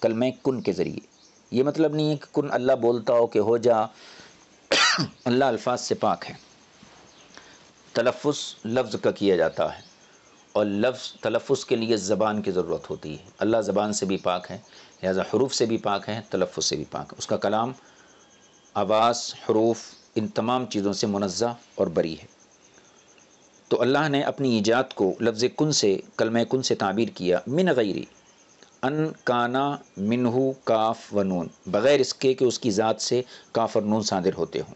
کلمہ کن کے ذریعے۔ یہ مطلب نہیں ہے کہ کن اللہ بولتا ہو کہ ہو جا، اللہ الفاظ سے پاک ہے، تلفظ لفظ کا کیا جاتا ہے اور لفظ تلفظ کے لیے زبان کی ضرورت ہوتی ہے، اللہ زبان سے بھی پاک ہے، لہذا حروف سے بھی پاک ہے، تلفظ سے بھی پاک ہے، اس کا کلام آواز، حروف، ان تمام چیزوں سے منزہ اور بری ہے۔ تو اللہ نے اپنی ایجاد کو لفظ کن سے، کلمہ کن سے تعبیر کیا، من غیری ان کانا منہ کاف و نون، بغیر اس کے کہ اس کی ذات سے کاف اور نون صادر ہوتے ہوں۔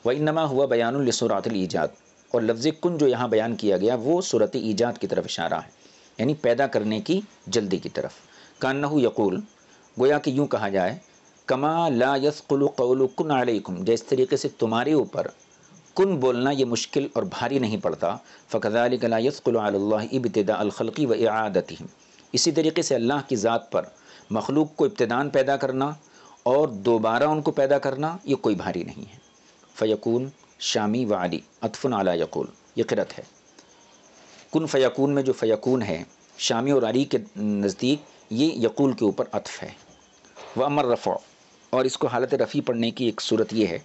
وَإِنَّمَا هُوَ بَيَانٌ لِسُرْعَةِ الْإِيجَاد، اور لفظ کن جو یہاں بیان کیا گیا وہ صورت ایجاد کی طرف اشارہ ہے، یعنی پیدا کرنے کی جلدی کی طرف۔ کأنہ یقول، گویا کہ یوں کہا جائے، کما لا یثقل قول کن علیکم، جس طریقے سے تمہارے اوپر کن بولنا یہ مشکل اور بھاری نہیں پڑتا، فَكَذَلِكَ لَا يَثْقُلُ عَلَى اللَّهِ ابْتِدَاءَ الْخَلْقِ وَإِعَادَتِهِمْ، اسی طریقے سے اللہ کی ذات پر مخلوق کو ابتداءً پیدا کرنا اور دوبارہ ان کو پیدا کرنا یہ کوئی بھاری نہیں ہے۔ فیکون، شامی و علی، عطف علی یقول، یہ قرأت ہے۔ کن فیکون میں جو فیکون ہے شامی اور علی کے نزدیک یہ یقول کے اوپر عطف ہے۔ وَأَمَّا الرَّفْعُ، اور اس کو حالت رفیع پڑھنے کی ایک صورت یہ ہے،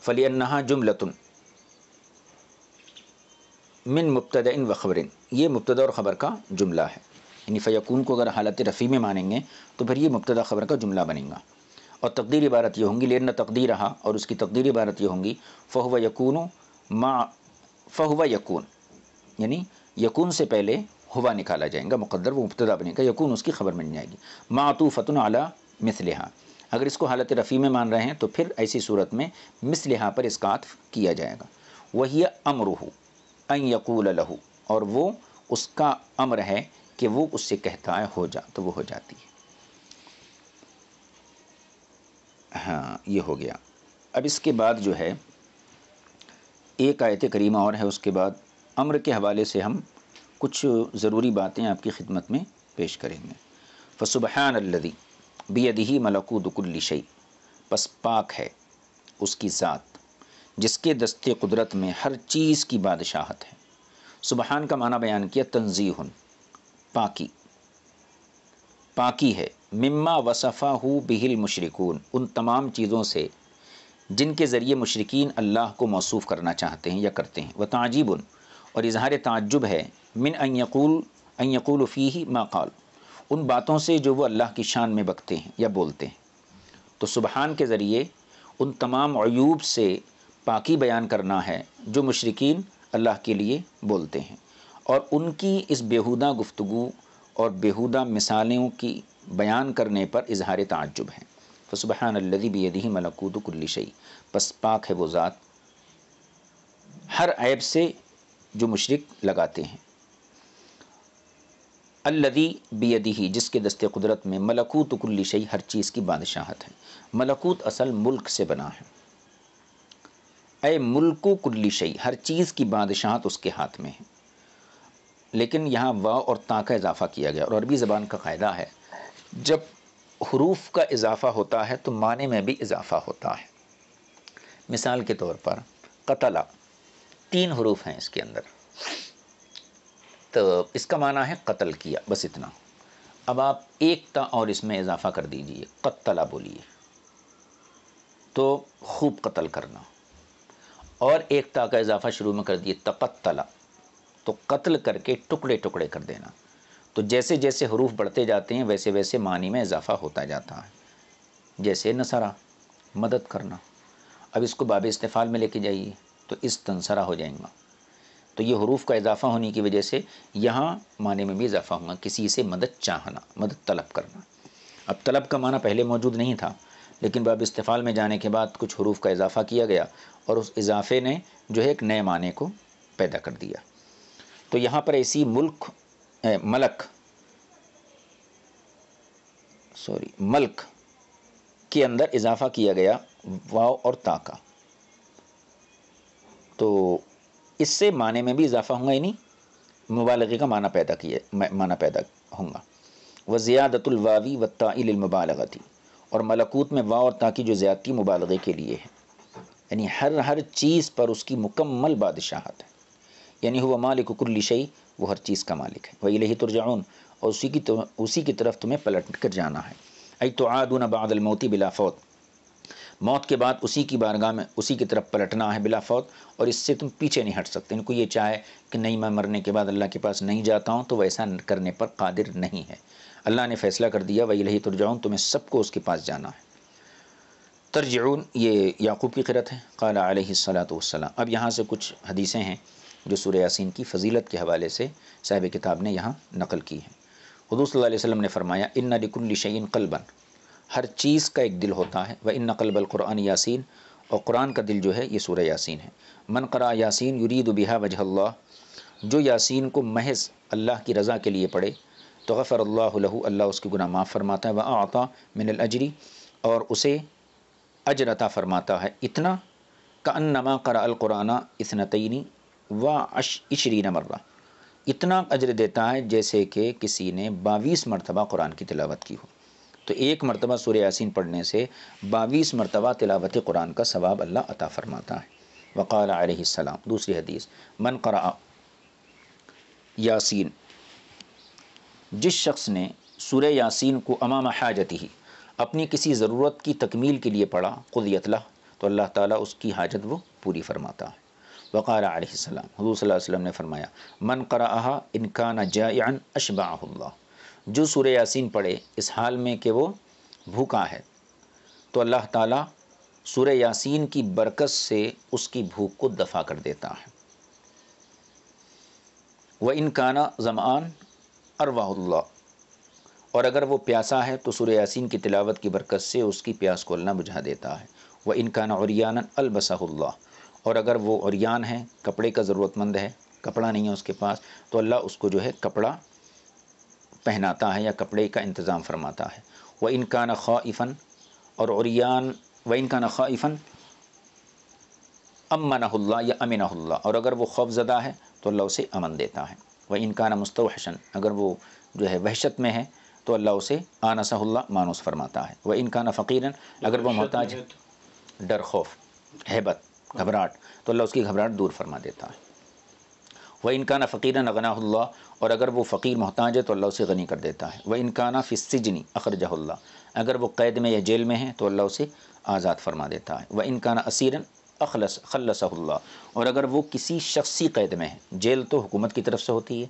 فَلِأَنَّهَا جُمْلَةٌ من مبتدأ و خبر، یہ مبتدا اور خبر کا جملہ ہے، یعنی فیکون کو اگر حالت رفیع میں مانیں گے تو پھر یہ مبتدا خبر کا جملہ بنے گا، اور تقدیر عبارت یہ ہوں گی، لأن تقدیرہا، اور اس کی تقدیر عبارت یہ ہوں گی، فہو یکون، یعنی یکون سے پہلے ہوا نکالا جائے گا، مقدر وہ مبتدا بنے گا، یکون اس کی خبر بن جائے گی، معطوفۃ علی مثلہا، اگر اس کو حالت رفیع میں مان رہے ہیں تو پھر ایسی صورت میں مثلہا پر اس کا عطف کیا جائے گا، وہی امرہ ان یقول لہ، اور وہ اس کا امر ہے کہ وہ اس سے کہتا ہے ہو جا، تو وہ ہو جاتی ہے۔ ہاں یہ ہو گیا۔ اب اس کے بعد جو ہے ایک آیت کریمہ اور ہے، اس کے بعد امر کے حوالے سے ہم کچھ ضروری باتیں آپ کی خدمت میں پیش کریں گے۔ فسبحان الذی بیدہ ملکوت کل شیء، پس پاک ہے اس کی ذات جس کے دست قدرت میں ہر چیز کی بادشاہت ہے۔ سبحان کا معنی بیان کیا تنزیہ، پاکی، پاکی ہے، مما وصفہ بہ المشرکون، ان تمام چیزوں سے جن کے ذریعے مشرکین اللہ کو موصوف کرنا چاہتے ہیں یا کرتے ہیں، وتعجیب، اور اظہار تعجب ہے، من ان یقول فیہ ما قال، ان باتوں سے جو وہ اللہ کی شان میں بکتے ہیں یا بولتے ہیں۔ تو سبحان کے ذریعے ان تمام عیوب سے پاکی بیان کرنا ہے جو مشرکین اللہ کے لیے بولتے ہیں، اور ان کی اس بیہودہ گفتگو اور بیہودہ مثالوں کی بیان کرنے پر اظہار تعجب ہے۔ فسبحان الذی بیدہ ملکوت کل شیء، پس پاک ہے وہ ذات ہر عیب سے جو مشرک لگاتے ہیں۔ الذی بیدہ، جس کے دست قدرت میں ملکوت کل شیء، ہر چیز کی بادشاہت ہے۔ ملکوت اصل ملک سے بنا ہے، اے ملک کل شیء، ہر چیز کی بادشاہت اس کے ہاتھ میں ہے، لیکن یہاں واو اور تا کا اضافہ کیا گیا، اور عربی زبان کا قاعدہ ہے جب حروف کا اضافہ ہوتا ہے تو معنی میں بھی اضافہ ہوتا ہے۔ مثال کے طور پر قتل، 3 حروف ہیں اس کے اندر، تو اس کا معنی ہے قتل کیا، بس اتنا۔ اب آپ ایک تا اور اس میں اضافہ کر دیجئے، قتل بولیے تو خوب قتل کرنا، اور ایک تا کا اضافہ شروع میں کر دیے تقتل، تو قتل کر کے ٹکڑے ٹکڑے کر دینا۔ تو جیسے جیسے حروف بڑھتے جاتے ہیں ویسے ویسے معنی میں اضافہ ہوتا جاتا ہے۔ جیسے نصرہ، مدد کرنا، اب اس کو باب استفعال میں لے کے جائیے تو استنصرہ ہو جائیں گا۔ تو یہ حروف کا اضافہ ہونے کی وجہ سے یہاں معنی میں بھی اضافہ ہوگا، کسی سے مدد چاہنا، مدد طلب کرنا۔ اب طلب کا معنی پہلے موجود نہیں تھا، لیکن باب استفعال میں جانے کے بعد کچھ حروف کا اضافہ کیا گیا، اور اس اضافے نے جو ہے ایک نئے معنی کو پیدا کر دیا۔ تو یہاں پر ایسی ملک کے اندر اضافہ کیا گیا واو اور تا کا، تو اس سے معنی میں بھی اضافہ ہوگا، یعنی مبالغے کا معنی پیدا ہوگا۔ وزیادۃ الواوی والتاء للمبالغۃ، اور ملکوت میں واو اور تا کی جو زیادتی مبالغے کے لیے ہے، یعنی ہر چیز پر اس کی مکمل بادشاہت ہے، یعنی ہوا مالک کل شیء، وہ ہر چیز کا مالک ہے، وإلیہ ترجعون، اور اسی کی طرف تمہیں پلٹ کر جانا ہے۔ ای تعادون بعد الموت بلا فوت، موت کے بعد اسی کی بارگاہ میں اسی کی طرف پلٹنا ہے بلا فوت، اور اس سے تم پیچھے نہیں ہٹ سکتے۔ ان کو یہ چاہے کہ نہیں میں مرنے کے بعد اللہ کے پاس نہیں جاتا ہوں، تو ویسا کرنے پر قادر نہیں ہے۔ اللہ نے فیصلہ کر دیا وإلیہ ترجعون، تمہیں سب کو اس کے پاس جانا ہے۔ ترجعون یہ یعقوب کی قرأت ہے، قال علیہ الصلاۃ والسلام۔ اب یہاں سے کچھ حدیثیں ہیں جو سورہ یاسین کی فضیلت کے حوالے سے صاحب کتاب نے یہاں نقل کی ہیں۔ حضور صلی اللہ علیہ وسلم نے فرمایا ان لکل شیء قلبا، ہر چیز کا ایک دل ہوتا ہے، وان قلب القرآن یاسین، اور قرآن کا دل جو ہے یہ سورہ یاسین ہے۔ من قرأ یاسین یرید بہا وجہ اللہ، جو یاسین کو محض اللہ کی رضا کے لیے پڑھے تو غفر اللہ لہ، اللہ اس کی گناہ معاف فرماتا ہے، واعطی من الاجر، اور اسے اجر عطا فرماتا ہے اتنا، کانما قرأ القرآن اثنتین وعشرین مرہ، اتنا اجر دیتا ہے جیسے کہ کسی نے 22 مرتبہ قرآن کی تلاوت کی ہو۔ تو ایک مرتبہ سورہ یاسین پڑھنے سے 22 مرتبہ تلاوت قرآن کا ثواب اللہ عطا فرماتا ہے۔ وقال علیہ السلام، دوسری حدیث، من قرأ یاسین، جس شخص نے سورہ یاسین کو امام حاجتہ، اپنی کسی ضرورت کی تکمیل کے لیے پڑھا، قضیت لہ، تو اللہ تعالیٰ اس کی حاجت وہ پوری فرماتا ہے۔ وقال علیہ السلام، حضور صلی اللہ علیہ وسلم نے فرمایا من قرأہا ان کان جائعا اشبعہ اللہ، جو سورہ یاسین پڑھے اس حال میں کہ وہ بھوکا ہے تو اللہ تعالیٰ سورہ یاسین کی برکت سے اس کی بھوک کو دفع کر دیتا ہے۔ وَإِن كَانَ ظَمْآن، اروہ اللہ، اور اگر وہ پیاسا ہے تو سورہ یاسین کی تلاوت کی برکت سے اس کی پیاس کو اللہ بجھا دیتا ہے۔ وَإِن كَانَ عُرْيَانًا أَلْبَسَهُ اللَّهُ، اور اگر وہ عریان ہے، کپڑے کا ضرورت مند ہے، کپڑا نہیں ہے اس کے پاس، تو اللہ اس کو جو ہے کپڑا پہناتا ہے یا کپڑے کا انتظام فرماتا ہے۔ وَإِن كَانَ خَائِفًا، اور عریان، وَإِن كَانَ خَائِفًا أَمَّنَهُ اللَّهُ یا أَمِنَهُ اللَّهُ، اور اگر وہ خوف زدہ ہے تو اللہ اسے امن دیتا ہے۔ وَإِن كَانَ مُسْتَوْحِشًا، اگر وہ جو ہے وحشت میں ہے تو اللہ اسے آنسہ اللہ، مانوس فرماتا ہے۔ وَإِن كَانَ فَقِيرًا، اگر وہ محتاج ہے، ڈر، خوف، ہیبت، گھبراہٹ، تو اللہ اس کی گھبراہٹ دور فرما دیتا ہے۔ وَإِن كَانَ فَقِيرًا أَغْنَاهُ اللَّهُ، اور اگر وہ فقیر محتاج ہے تو اللہ اسے غنی کر دیتا ہے۔ وَإِن كَانَ فِي السِّجْنِ أَخْرَجَهُ اللَّهُ، اگر وہ قید میں یا جیل میں ہے تو اللہ اسے آزاد فرما دیتا ہے۔ وَإِن كَانَ أَسِيرًا خَلَّصَهُ اللَّهُ، اور اگر وہ کسی شخصی قید میں ہے، جیل تو حکومت کی طرف سے ہوتی ہے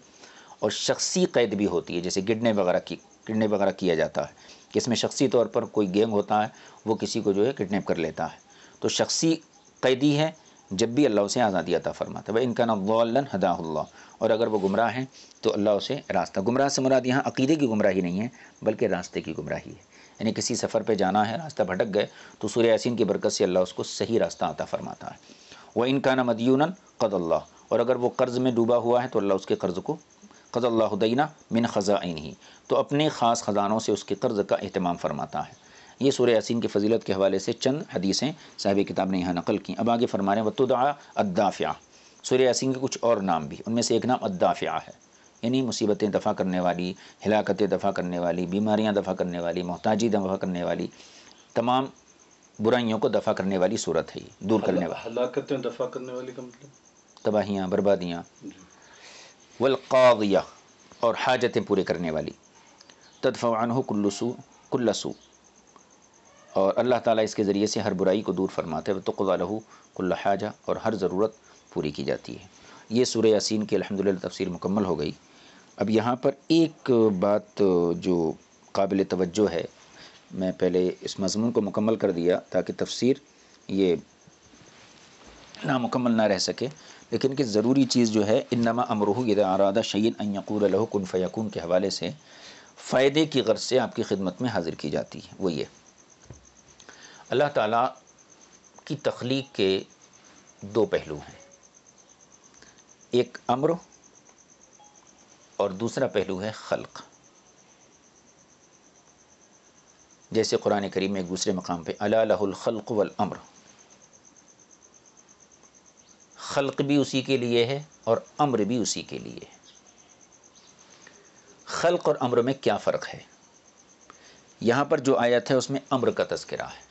اور شخصی قید بھی ہوتی ہے، جیسے کڈنیپ وغیرہ کیا جاتا ہے کہ اس میں شخصی طور پر کوئی گینگ ہوتا ہے، وہ کسی کو جو ہے کڈنیپ کر لیتا ہے، تو شخصی قیدی ہے، جب بھی اللہ اسے آزادی عطا فرماتا ہے۔ وَإِن كَانَ ضَالًّا هَدَاهُ اللَّهُ، اور اگر وہ گمراہ ہیں تو اللہ اسے راستہ، گمراہ سے مراد یہاں عقیدے کی گمراہی نہیں ہے بلکہ راستے کی گمراہی ہے، یعنی کسی سفر پہ جانا ہے، راستہ بھٹک گئے تو سورہ یاسین کی برکت سے اللہ اس کو صحیح راستہ عطا فرماتا ہے۔ وَإِن كَانَ مَدْيُونًا قَضَى اللَّهُ، اور اگر وہ قرض میں ڈوبا ہوا ہے تو اللہ اس کے قرض کو، قضى اللہ دینا من خزائنہ، تو اپنے خاص خزانوں سے اس کے قرض کا اہتمام فرماتا ہے۔ یہ سورہ یاسین کی فضیلت کے حوالے سے چند حدیثیں صاحب کتاب نے یہاں نقل کی۔ اب آگے فرما رہے ہیں وَتُدْعَى الدَّافِعَةُ، سورہ یاسین کے کچھ اور نام بھی، ان میں سے ایک نام الدافعہ ہے، یعنی مصیبتیں دفع کرنے والی، ہلاکتیں دفع کرنے والی، بیماریاں دفع کرنے والی، محتاجی دفع کرنے والی، تمام برائیوں کو دفع کرنے والی صورت ہے، یہ دور کرنے والی، ہلاکتیں دفع کرنے والی کا مطلب تباہیاں، بربادیاں۔ والقاضیہ، اور حاجتیں پورے کرنے والی، تدفع عنہ کل سوء، اور اللہ تعالیٰ اس کے ذریعے سے ہر برائی کو دور فرماتے ہیں، وتقضی لہ کل حاجہ، اور ہر ضرورت پوری کی جاتی ہے۔ یہ سورہ یاسین کی الحمدللہ تفسیر مکمل ہو گئی۔ اب یہاں پر ایک بات جو قابل توجہ ہے، میں پہلے اس مضمون کو مکمل کر دیا تاکہ تفسیر یہ نامکمل نہ رہ سکے، لیکن کہ ضروری چیز جو ہے انما امرہ اذا اراد شیئا ان یقول له کن فیکون کے حوالے سے فائدے کی غرض سے آپ کی خدمت میں حاضر کی جاتی ہے، وہ یہ اللہ تعالیٰ کی تخلیق کے دو پہلو ہیں، ایک امر اور دوسرا پہلو ہے خلق۔ جیسے قرآن کریم میں ایک دوسرے مقام پہ الا لہ الخلق والامر، خلق بھی اسی کے لیے ہے اور امر بھی اسی کے لیے ہے۔ خلق اور امر میں کیا فرق ہے؟ یہاں پر جو آیت ہے اس میں امر کا تذکرہ ہے،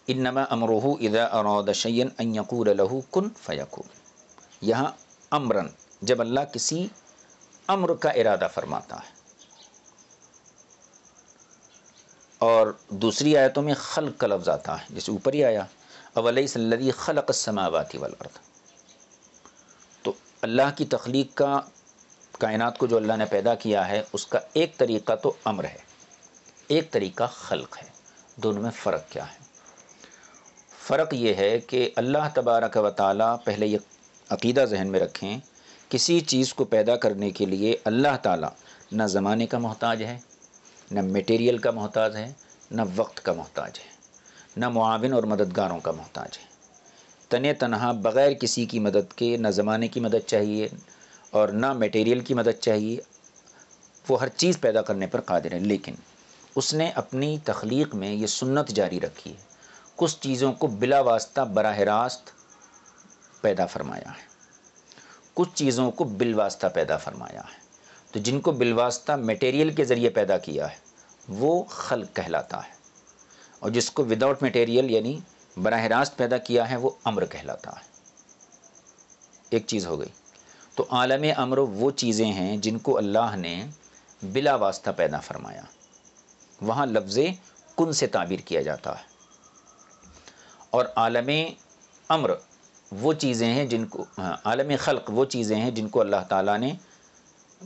انما امرہ اذا اراد شیئا ان یقول له کن فیکون، یہاں امرن، جب اللہ کسی امر کا ارادہ فرماتا ہے، اور دوسری آیتوں میں خلق کا لفظ آتا ہے، جیسے اوپر ہی آیا اولیس الذی خلق السماوات والارض، تو اللہ کی تخلیق کا، کائنات کو جو اللہ نے پیدا کیا ہے، اس کا ایک طریقہ تو امر ہے، ایک طریقہ خلق ہے، دونوں میں فرق کیا ہے؟ فرق یہ ہے کہ اللہ تبارک و تعالیٰ، پہلے یہ عقیدہ ذہن میں رکھیں، کسی چیز کو پیدا کرنے کے لیے اللہ تعالیٰ نہ زمانے کا محتاج ہے، نہ میٹیریل کا محتاج ہے، نہ وقت کا محتاج ہے، نہ معاون اور مددگاروں کا محتاج ہے، تنہا بغیر کسی کی مدد کے، نہ زمانے کی مدد چاہیے اور نہ میٹیریل کی مدد چاہیے، وہ ہر چیز پیدا کرنے پر قادر ہے، لیکن اس نے اپنی تخلیق میں یہ سنت جاری رکھی ہے، کچھ چیزوں کو بلا واسطہ براہ راست پیدا فرمایا ہے، کچھ چیزوں کو بالواسطہ پیدا فرمایا ہے، تو جن کو بالواسطہ میٹیریل کے ذریعے پیدا کیا ہے وہ خلق کہلاتا ہے، اور جس کو وداؤٹ میٹیریل یعنی براہ راست پیدا کیا ہے وہ امر کہلاتا ہے۔ ایک چیز ہو گئی، تو عالم امر وہ چیزیں ہیں جن کو اللہ نے بلا واسطہ پیدا فرمایا، وہاں لفظ کن سے تعبیر کیا جاتا ہے، اور عالم امر وہ چیزیں ہیں جن کو، عالم خلق وہ چیزیں ہیں جن کو اللہ تعالیٰ نے،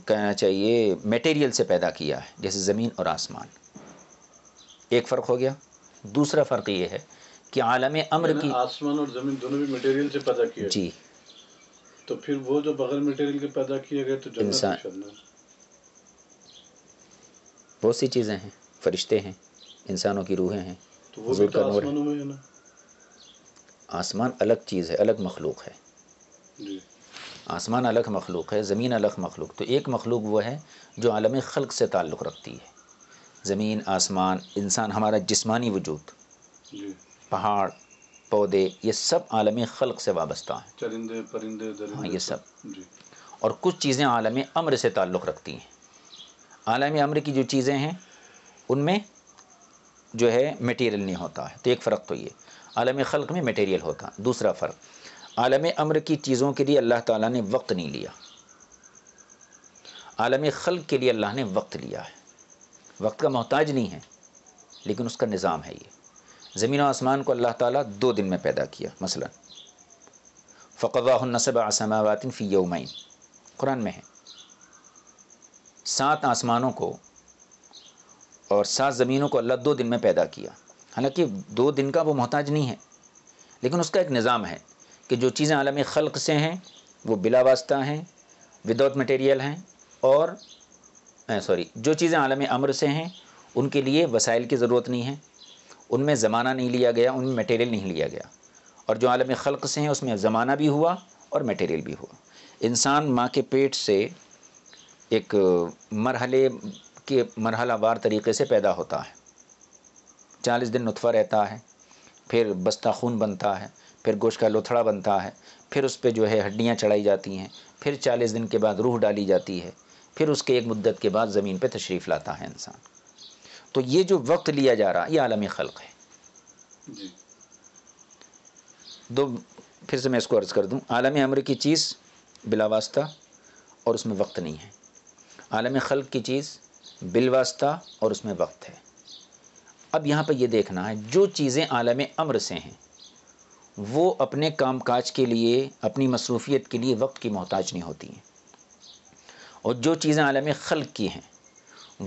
کہنا چاہیے میٹیریل سے پیدا کیا ہے، جیسے زمین اور آسمان۔ ایک فرق ہو گیا۔ دوسرا فرق یہ ہے کہ عالم امر کی، آسمان اور زمین دونوں بھی میٹیریل سے پیدا کیا ہے، جی، تو پھر وہ جو بغیر مٹیریل کے پیدا کیے گئے تو جنت انسان میں چلنا بہت سی چیزیں ہیں، فرشتے ہیں، انسانوں کی روحیں ہیں، تو وہ بھی حضور تو کا نور ہے۔ آسمانوں میں ہے نا؟ آسمان الگ چیز ہے، الگ مخلوق ہے، جی آسمان الگ مخلوق ہے، زمین الگ مخلوق۔ تو ایک مخلوق وہ ہے جو عالم خلق سے تعلق رکھتی ہے، زمین، آسمان، انسان، ہمارا جسمانی وجود، جی پہاڑ، پودے، یہ سب عالم خلق سے وابستہ ہیں۔ چرندے پرندے ہاں، درندے یہ سب سب، جی اور کچھ چیزیں عالم امر سے تعلق رکھتی ہیں۔ عالم امر کی جو چیزیں ہیں ان میں جو ہے میٹیریل نہیں ہوتا ہے، تو ایک فرق تو یہ، عالم خلق میں میٹیریل ہوتا۔ دوسرا فرق، عالم امر کی چیزوں کے لیے اللہ تعالیٰ نے وقت نہیں لیا، عالم خلق کے لیے اللہ نے وقت لیا ہے۔ وقت کا محتاج نہیں ہے، لیکن اس کا نظام ہے۔ یہ زمین و آسمان کو اللہ تعالیٰ 2 دن میں پیدا کیا، مثلا فَقَضَاهُنَّ سَبْعَ سَمَاوَاتٍ فِي يَوْمَيْنِ، قرآن میں ہے۔ 7 آسمانوں کو اور 7 زمینوں کو اللہ 2 دن میں پیدا کیا۔ حالانکہ 2 دن کا وہ محتاج نہیں ہے، لیکن اس کا ایک نظام ہے کہ جو چیزیں عالم خلق سے ہیں وہ بلا واسطہ ہیں، وداؤٹ مٹیریل ہیں، اور جو چیزیں عالم امر سے ہیں ان کے لیے وسائل کی ضرورت نہیں ہے، ان میں زمانہ نہیں لیا گیا، ان میں میٹیریل نہیں لیا گیا۔ اور جو عالم خلق سے ہیں اس میں زمانہ بھی ہوا اور میٹیریل بھی ہوا۔ انسان ماں کے پیٹ سے ایک مرحلہ وار طریقے سے پیدا ہوتا ہے، 40 دن نطفہ رہتا ہے، پھر بستہ خون بنتا ہے، پھر گوشت کا لوتھڑا بنتا ہے، پھر اس پہ جو ہے ہڈیاں چڑھائی جاتی ہیں، پھر 40 دن کے بعد روح ڈالی جاتی ہے، پھر اس کے ایک مدت کے بعد زمین پہ تشریف لاتا ہے انسان۔ تو یہ جو وقت لیا جا رہا یہ عالم خلق ہے۔ جی پھر سے میں اس کو عرض کر دوں، عالم امر کی چیز بلا واسطہ اور اس میں وقت نہیں ہے، عالم خلق کی چیز بالواسطہ اور اس میں وقت ہے۔ اب یہاں پہ یہ دیکھنا ہے، جو چیزیں عالم امر سے ہیں وہ اپنے کام کاج کے لیے، اپنی مصروفیت کے لیے وقت کی محتاج نہیں ہوتی ہیں، اور جو چیزیں عالم خلق کی ہیں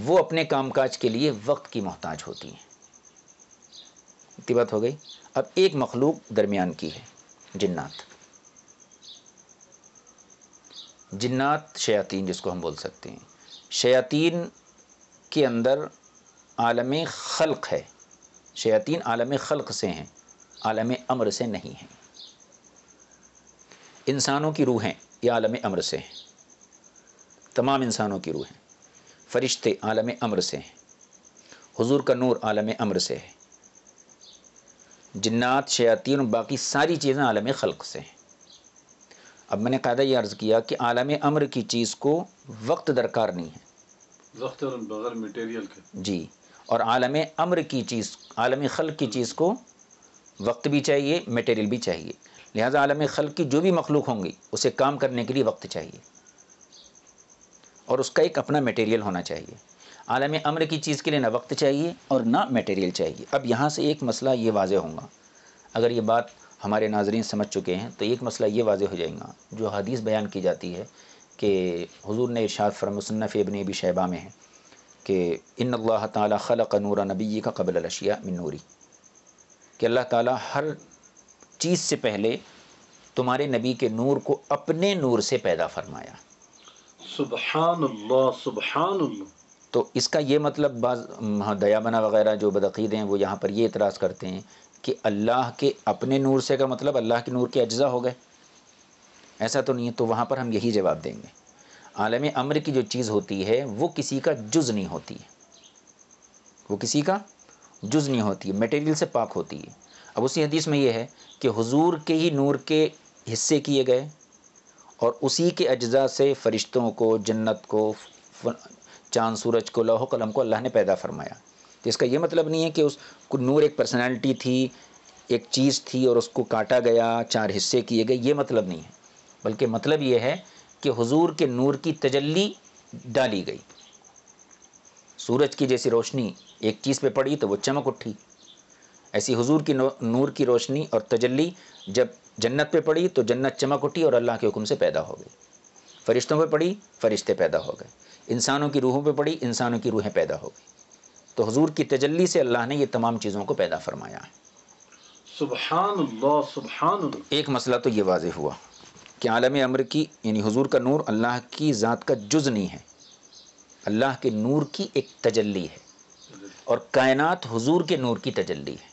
وہ اپنے کام کاج کے لیے وقت کی محتاج ہوتی ہیں۔ اتنی بات ہو گئی۔ اب ایک مخلوق درمیان کی ہے، جنات، جنات شیاطین جس کو ہم بول سکتے ہیں۔ شیاطین کے اندر عالم خلق ہے، شیاطین عالم خلق سے ہیں، عالم امر سے نہیں ہیں۔ انسانوں کی روحیں یہ عالم امر سے ہیں، تمام انسانوں کی روحیں، فرشتے عالم امر سے ہیں، حضور کا نور عالم امر سے ہے، جنات، شیاطین اور باقی ساری چیزیں عالم خلق سے ہیں۔ اب میں نے قاعدہ یہ عرض کیا کہ عالم امر کی چیز کو وقت درکار نہیں ہے، وقت اور بغیر مٹیریل کے جی، اور عالم امر کی چیز، عالم خلق کی چیز کو وقت بھی چاہیے، میٹیریل بھی چاہیے۔ لہٰذا عالم خلق کی جو بھی مخلوق ہوں گی اسے کام کرنے کے لیے وقت چاہیے اور اس کا ایک اپنا میٹیریل ہونا چاہیے۔ عالم امر کی چیز کے لیے نہ وقت چاہیے اور نہ میٹیریل چاہیے۔ اب یہاں سے ایک مسئلہ یہ واضح ہوگا، اگر یہ بات ہمارے ناظرین سمجھ چکے ہیں تو ایک مسئلہ یہ واضح ہو جائے گا، جو حدیث بیان کی جاتی ہے کہ حضور نے ارشاد فرمایا، مصنف ابن ابی شیبہ میں ہے کہ ان اللہ تعالی خلق نور نبی کا قبل الاشیاء من نوری، کہ اللہ تعالیٰ ہر چیز سے پہلے تمہارے نبی کے نور کو اپنے نور سے پیدا فرمایا۔ سبحان اللہ سبحان اللہ۔ تو اس کا یہ مطلب بعض دیابنا وغیرہ جو بدعقید ہیں وہ یہاں پر یہ اعتراض کرتے ہیں کہ اللہ کے اپنے نور سے کا مطلب اللہ کے نور کے اجزاء ہو گئے، ایسا تو نہیں ہے۔ تو وہاں پر ہم یہی جواب دیں گے، عالم امر کی جو چیز ہوتی ہے وہ کسی کا جز نہیں ہوتی ہے، وہ کسی کا جز نہیں ہوتی ہے، میٹیریل سے پاک ہوتی ہے۔ اب اسی حدیث میں یہ ہے کہ حضور کے ہی نور کے حصے کیے گئے اور اسی کے اجزاء سے فرشتوں کو، جنت کو، چاند سورج کو، لوح و قلم کو اللہ نے پیدا فرمایا۔ تو اس کا یہ مطلب نہیں ہے کہ اس کو نور ایک پرسنالٹی تھی، ایک چیز تھی اور اس کو کاٹا گیا، 4 حصے کیے گئے، یہ مطلب نہیں ہے، بلکہ مطلب یہ ہے کہ حضور کے نور کی تجلی ڈالی گئی۔ سورج کی جیسی روشنی ایک چیز پہ پڑی تو وہ چمک اٹھی، ایسی حضور کی نور کی روشنی اور تجلی جب جنت پہ پڑی تو جنت چمک اٹھی اور اللہ کے حکم سے پیدا ہو گئی۔ فرشتوں پہ پڑی، فرشتے پیدا ہو گئے، انسانوں کی روحوں پہ پڑی، انسانوں کی روحیں پیدا ہو گئی۔ تو حضور کی تجلی سے اللہ نے یہ تمام چیزوں کو پیدا فرمایا ہے۔ سبحان اللہ سبحان اللہ۔ ایک مسئلہ تو یہ واضح ہوا کہ عالم امر کی یعنی حضور کا نور اللہ کی ذات کا جز نہیں ہے، اللہ کے نور کی ایک تجلی ہے، اور کائنات حضور کے نور کی تجلی ہے۔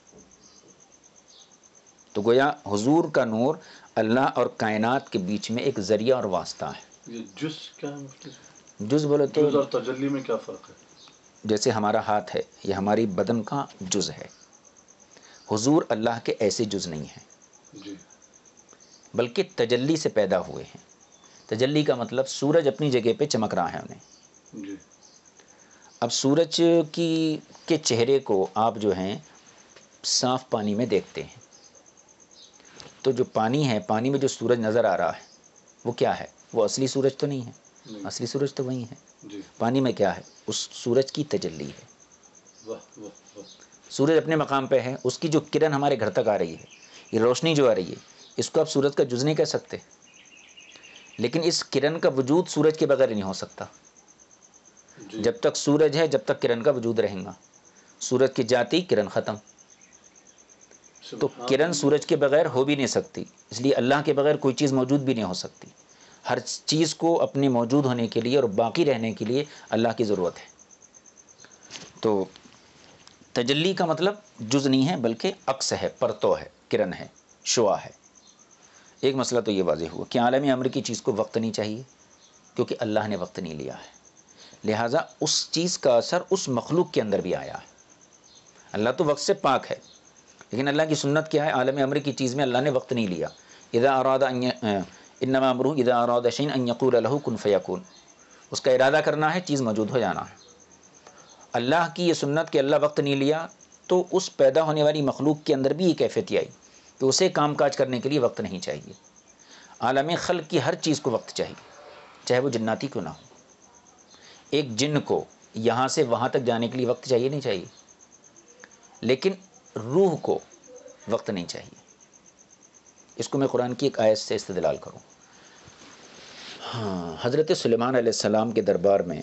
تو گویا حضور کا نور اللہ اور کائنات کے بیچ میں ایک ذریعہ اور واسطہ ہے۔ یہ جز کیا ہے مفتی صاحب؟ جز بولے تو جز اور تجلی میں کیا فرق ہے؟ جیسے ہمارا ہاتھ ہے، یہ ہماری بدن کا جز ہے، حضور اللہ کے ایسے جز نہیں ہیں، جی بلکہ تجلی سے پیدا ہوئے ہیں۔ تجلی کا مطلب سورج اپنی جگہ پہ چمک رہا ہے انہیں، جی اب سورج کے چہرے کو آپ جو ہیں صاف پانی میں دیکھتے ہیں، تو جو پانی ہے، پانی میں جو سورج نظر آ رہا ہے وہ کیا ہے؟ وہ اصلی سورج تو نہیں ہے، نہیں اصلی سورج تو وہی ہے۔ جی پانی میں کیا ہے؟ اس سورج کی تجلی ہے۔ واہ واہ واہ سورج اپنے مقام پہ ہے، اس کی جو کرن ہمارے گھر تک آ رہی ہے، یہ روشنی جو آ رہی ہے، اس کو آپ سورج کا جز نہیں کہہ سکتے، لیکن اس کرن کا وجود سورج کے بغیر نہیں ہو سکتا۔ جی جب تک سورج ہے جب تک کرن کا وجود رہے گا، سورج کی جاتی کرن ختم، تو سبحان کرن اللہ۔ سورج کے بغیر ہو بھی نہیں سکتی، اس لیے اللہ کے بغیر کوئی چیز موجود بھی نہیں ہو سکتی۔ ہر چیز کو اپنے موجود ہونے کے لیے اور باقی رہنے کے لیے اللہ کی ضرورت ہے۔ تو تجلی کا مطلب جز نہیں ہے بلکہ عکس ہے، پرتو ہے، کرن ہے، شعاع ہے۔ ایک مسئلہ تو یہ واضح ہوا کہ عالم امر کی چیز کو وقت نہیں چاہیے، کیونکہ اللہ نے وقت نہیں لیا ہے، لہٰذا اس چیز کا اثر اس مخلوق کے اندر بھی آیا ہے۔ اللہ تو وقت سے پاک ہے، لیکن اللہ کی سنت کیا ہے؟ عالم امر کی چیز میں اللہ نے وقت نہیں لیا۔ اذا اراد انما امرہ اذا اراد شیئا ان یقول له کن فیکون، اس کا ارادہ کرنا ہے، چیز موجود ہو جانا ہے۔ اللہ کی یہ سنت کہ اللہ وقت نہیں لیا، تو اس پیدا ہونے والی مخلوق کے اندر بھی یہ کیفیت آئی کہ اسے کام کاج کرنے کے لیے وقت نہیں چاہیے۔ عالم خلق کی ہر چیز کو وقت چاہیے، چاہے وہ جناتی کیوں نہ ہو۔ ایک جن کو یہاں سے وہاں تک جانے کے لیے وقت چاہیے نہیں چاہیے، لیکن روح کو وقت نہیں چاہیے۔ اس کو میں قرآن کی ایک آیت سے استدلال کروں۔ ہاں، حضرت سلیمان علیہ السلام کے دربار میں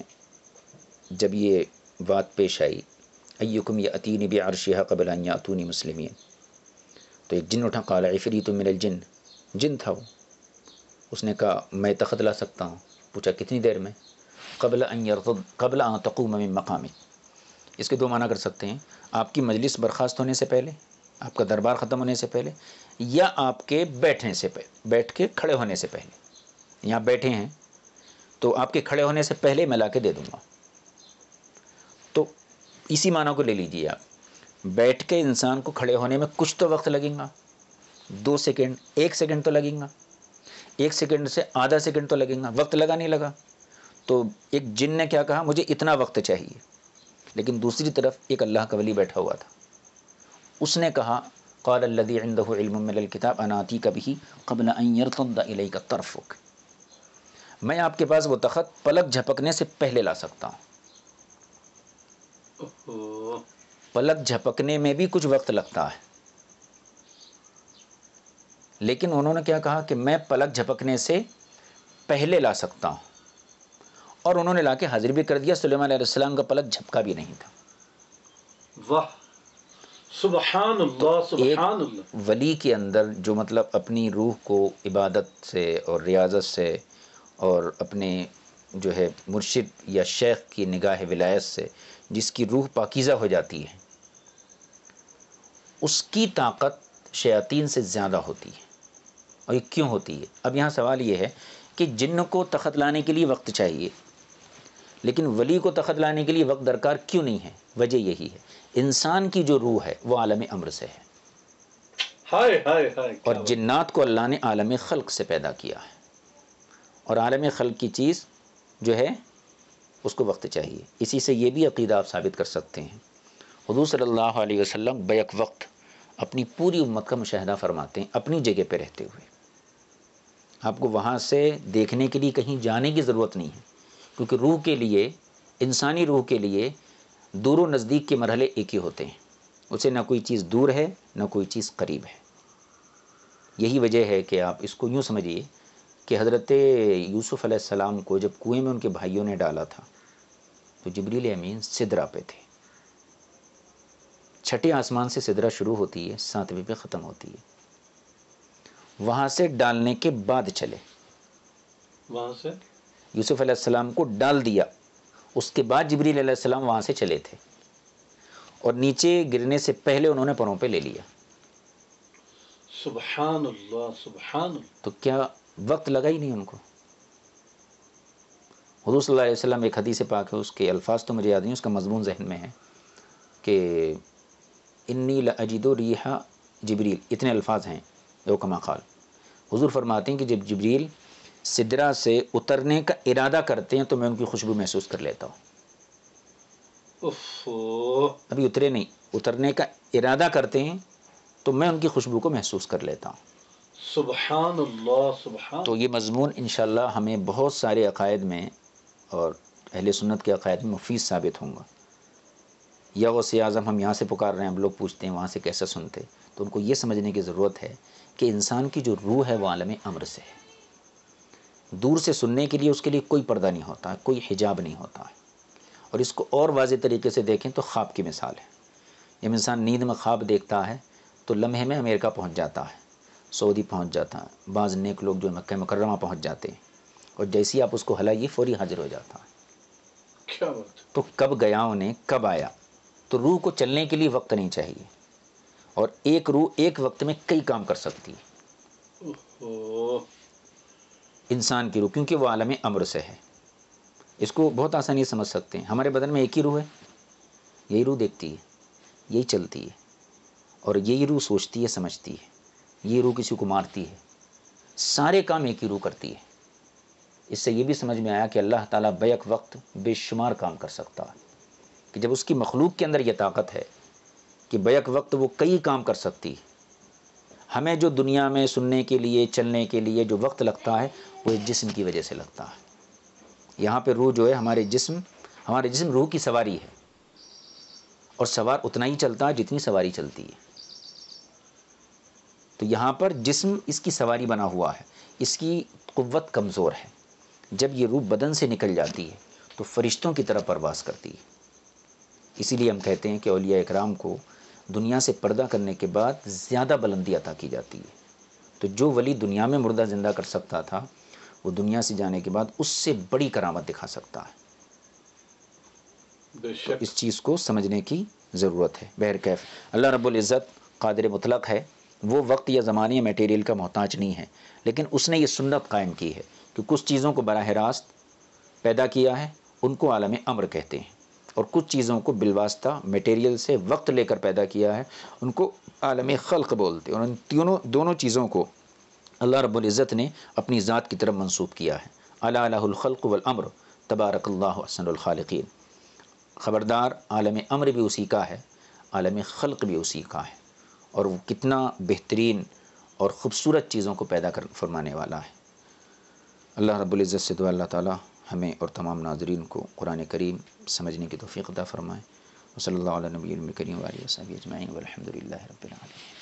جب یہ بات پیش آئی، ایکم یأتینی بعرشہا قبل ان یأتونی مسلمین، تو ایک جن اٹھا، قال عفریت من الجن، جن تھا وہ، اس نے کہا میں تخت لا سکتا ہوں۔ پوچھا کتنی دیر میں؟ قبل ان تقوم من مقامک۔ اس کے دو معنی کر سکتے ہیں، آپ کی مجلس برخاست ہونے سے پہلے، آپ کا دربار ختم ہونے سے پہلے، یا آپ کے بیٹھنے سے پہلے، بیٹھ کے کھڑے ہونے سے پہلے۔ یہاں بیٹھے ہیں تو آپ کے کھڑے ہونے سے پہلے میں لا کے دے دوں گا۔ تو اسی معنی کو لے لیجیے آپ، بیٹھ کے انسان کو کھڑے ہونے میں کچھ تو وقت لگے گا، 2 سیکنڈ، 1 سیکنڈ تو لگیں گا، 1 سیکنڈ سے آدھا سیکنڈ تو لگیں گا، وقت لگا نہیں لگا؟ تو ایک جن نے کیا کہا؟ مجھے اتنا وقت چاہیے، لیکن دوسری طرف ایک اللہ کا ولی بیٹھا ہوا تھا، اس نے کہا قال الذی عنده علم من الکتاب انا آتیک بہ قبل ان یرتد الیک طرفک، میں آپ کے پاس وہ تخت پلک جھپکنے سے پہلے لا سکتا ہوں۔ اوہ، پلک جھپکنے میں بھی کچھ وقت لگتا ہے، لیکن انہوں نے کیا کہا کہ میں پلک جھپکنے سے پہلے لا سکتا ہوں، اور انہوں نے لا کے حاضر بھی کر دیا۔ سلیمان علیہ السلام کا پلک جھپکا بھی نہیں تھا۔ واہ، سبحان اللہ سبحان اللہ۔ ایک ولی کے اندر جو مطلب اپنی روح کو عبادت سے اور ریاضت سے اور اپنے جو ہے مرشد یا شیخ کی نگاہ ولایت سے جس کی روح پاکیزہ ہو جاتی ہے، اس کی طاقت شیاطین سے زیادہ ہوتی ہے۔ اور یہ کیوں ہوتی ہے؟ اب یہاں سوال یہ ہے کہ جن کو تخت لانے کے لیے وقت چاہیے، لیکن ولی کو تخت لانے کے لیے وقت درکار کیوں نہیں ہے؟ وجہ یہی ہے، انسان کی جو روح ہے وہ عالم امر سے ہے، ہائے ہائے ہائے، اور کیا بات۔ جنات کو اللہ نے عالم خلق سے پیدا کیا ہے، اور عالم خلق کی چیز جو ہے اس کو وقت چاہیے۔ اسی سے یہ بھی عقیدہ آپ ثابت کر سکتے ہیں، حضور صلی اللہ علیہ وسلم بیک وقت اپنی پوری امت کا مشاہدہ فرماتے ہیں اپنی جگہ پہ رہتے ہوئے۔ آپ کو وہاں سے دیکھنے کے لیے کہیں جانے کی ضرورت نہیں ہے، کیونکہ روح کے لیے، انسانی روح کے لیے دور و نزدیک کے مرحلے ایک ہی ہوتے ہیں، اسے نہ کوئی چیز دور ہے نہ کوئی چیز قریب ہے۔ یہی وجہ ہے کہ آپ اس کو یوں سمجھیے کہ حضرت یوسف علیہ السلام کو جب کنویں میں ان کے بھائیوں نے ڈالا تھا تو جبریل امین سدرہ پہ تھے، 6 آسمان سے سدرہ شروع ہوتی ہے، 7ویں پہ ختم ہوتی ہے، وہاں سے ڈالنے کے بعد چلے، وہاں سے یوسف علیہ السلام کو ڈال دیا، اس کے بعد جبریل علیہ السلام وہاں سے چلے تھے، اور نیچے گرنے سے پہلے انہوں نے پروں پہ لے لیا. سبحان اللہ سبحان اللہ. تو کیا وقت لگا ہی نہیں ان کو؟ حضور صلی اللہ علیہ وسلم ایک حدیث پاک ہے، اس کے الفاظ تو مجھے یاد نہیں، اس کا مضمون ذہن میں ہے کہ انی لاجد ریح جبریل، اتنے الفاظ ہیں او کما قال. حضور فرماتے ہیں کہ جب جبریل سدرہ سے اترنے کا ارادہ کرتے ہیں تو میں ان کی خوشبو محسوس کر لیتا ہوں. اوف، ابھی اترے نہیں، اترنے کا ارادہ کرتے ہیں تو میں ان کی خوشبو کو محسوس کر لیتا ہوں. سبحان اللہ سبحان. تو یہ مضمون انشاءاللہ ہمیں بہت سارے عقائد میں اور اہل سنت کے عقائد میں مفید ثابت ہوں گا. یا غوث اعظم ہم یہاں سے پکار رہے ہیں، ہم لوگ پوچھتے ہیں وہاں سے کیسا سنتے، تو ان کو یہ سمجھنے کی ضرورت ہے کہ انسان کی جو روح ہے وہ عالم امر سے ہے. دور سے سننے کے لیے اس کے لیے کوئی پردہ نہیں ہوتا ہے، کوئی حجاب نہیں ہوتا ہے. اور اس کو اور واضح طریقے سے دیکھیں تو خواب کی مثال ہے. جب انسان نیند میں خواب دیکھتا ہے تو لمحے میں امریکہ پہنچ جاتا ہے، سعودی پہنچ جاتا ہے، بعض نیک لوگ جو مکہ مکرمہ پہنچ جاتے ہیں، اور جیسے ہی آپ اس کو ہلائیے فوری حاضر ہو جاتا ہے. کیا بات. تو کب گیا انہیں، کب آیا؟ تو روح کو چلنے کے لیے وقت نہیں چاہیے، اور ایک روح ایک وقت میں کئی کام کر سکتی ہے. اوہ، انسان کی روح، کیونکہ وہ عالم امر سے ہے. اس کو بہت آسانی سے سمجھ سکتے ہیں. ہمارے بدن میں ایک ہی روح ہے، یہی روح دیکھتی ہے، یہی چلتی ہے، اور یہی روح سوچتی ہے، سمجھتی ہے. یہ روح کسی کو مارتی ہے، سارے کام ایک ہی روح کرتی ہے. اس سے یہ بھی سمجھ میں آیا کہ اللہ تعالیٰ بیک وقت بے شمار کام کر سکتا ہے، کہ جب اس کی مخلوق کے اندر یہ طاقت ہے کہ بیک وقت وہ کئی کام کر سکتی ہے. ہمیں جو دنیا میں سننے کے لیے، چلنے کے لیے جو وقت لگتا ہے وہ اس جسم کی وجہ سے لگتا ہے. یہاں پہ روح جو ہے ہمارے جسم روح کی سواری ہے، اور سوار اتنا ہی چلتا ہے جتنی سواری چلتی ہے. تو یہاں پر جسم اس کی سواری بنا ہوا ہے، اس کی قوت کمزور ہے. جب یہ روح بدن سے نکل جاتی ہے تو فرشتوں کی طرح پرواز کرتی ہے. اسی لیے ہم کہتے ہیں کہ اولیاء اکرام کو دنیا سے پردہ کرنے کے بعد زیادہ بلندی عطا کی جاتی ہے. تو جو ولی دنیا میں مردہ زندہ کر سکتا تھا وہ دنیا سے جانے کے بعد اس سے بڑی کرامت دکھا سکتا ہے. بے تو شک. اس چیز کو سمجھنے کی ضرورت ہے. بہرکیف اللہ رب العزت قادر مطلق ہے، وہ وقت یا زمانے یا میٹیریل کا محتاج نہیں ہے، لیکن اس نے یہ سنت قائم کی ہے کہ کچھ چیزوں کو براہ راست پیدا کیا ہے، ان کو عالم امر کہتے ہیں، اور کچھ چیزوں کو بالواسطہ میٹیریل سے وقت لے کر پیدا کیا ہے، ان کو عالم خلق بولتے ہیں. اور ان دونوں چیزوں کو اللہ رب العزت نے اپنی ذات کی طرف منسوب کیا ہے. الا لہ الخلق والامر تبارک اللہ احسن الخالقین. خبردار، عالم امر بھی اسی کا ہے، عالم خلق بھی اسی کا ہے، اور وہ کتنا بہترین اور خوبصورت چیزوں کو پیدا فرمانے والا ہے. اللہ رب العزت سے دعا اللہ تعالی ہمیں اور تمام ناظرین کو قرآن کریم سمجھنے کی توفیق عطا فرمائے. وصلی اللہ علیہ نبی کریم وآلہ وصحبہ اجمعین والحمد للہ رب العالمین.